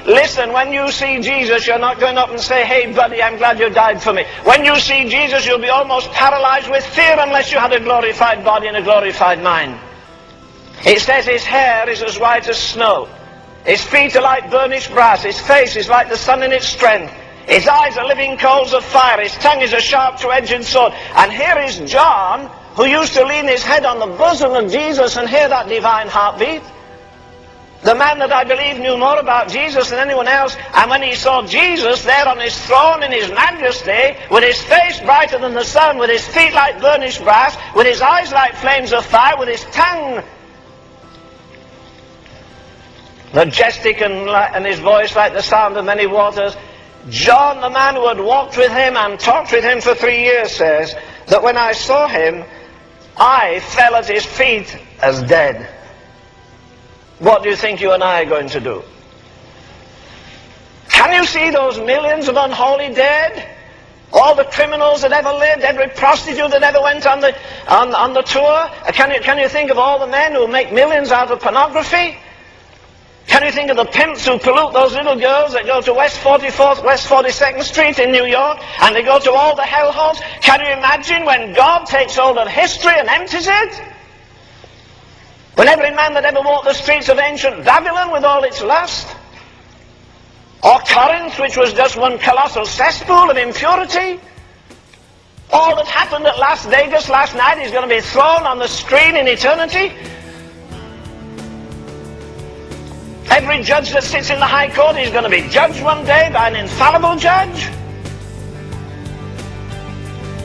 Listen, when you see Jesus, you're not going up and say, hey buddy, I'm glad you died for me. When you see Jesus, you'll be almost paralyzed with fear unless you had a glorified body and a glorified mind. It says his hair is as white as snow. His feet are like burnished brass. His face is like the sun in its strength. His eyes are living coals of fire. His tongue is a sharp two-edged sword. And here is John, who used to lean his head on the bosom of Jesus and hear that divine heartbeat. The man that I believe knew more about Jesus than anyone else. And when he saw Jesus there on his throne in his majesty, with his face brighter than the sun, with his feet like burnished brass, with his eyes like flames of fire, with his tongue majestic and his voice like the sound of many waters, John, the man who had walked with him and talked with him for 3 years, says that when I saw him, I fell at his feet as dead. What do you think you and I are going to do? Can you see those millions of unholy dead? All the criminals that ever lived, every prostitute that ever went on the tour? Can you think of all the men who make millions out of pornography? Can you think of the pimps who pollute those little girls that go to West 42nd Street in New York, and they go to all the hellholes? Can you imagine when God takes hold of history and empties it? When every man that ever walked the streets of ancient Babylon with all its lust, or Corinth, which was just one colossal cesspool of impurity, all that happened at Las Vegas last night is going to be thrown on the screen in eternity. Every judge that sits in the high court is going to be judged one day by an infallible judge.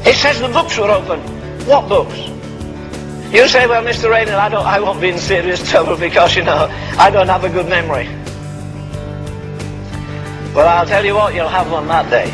It says the books were open. What books? You say, well, Mr. Raynor, I won't be in serious trouble because, I don't have a good memory. Well, I'll tell you what, you'll have one that day.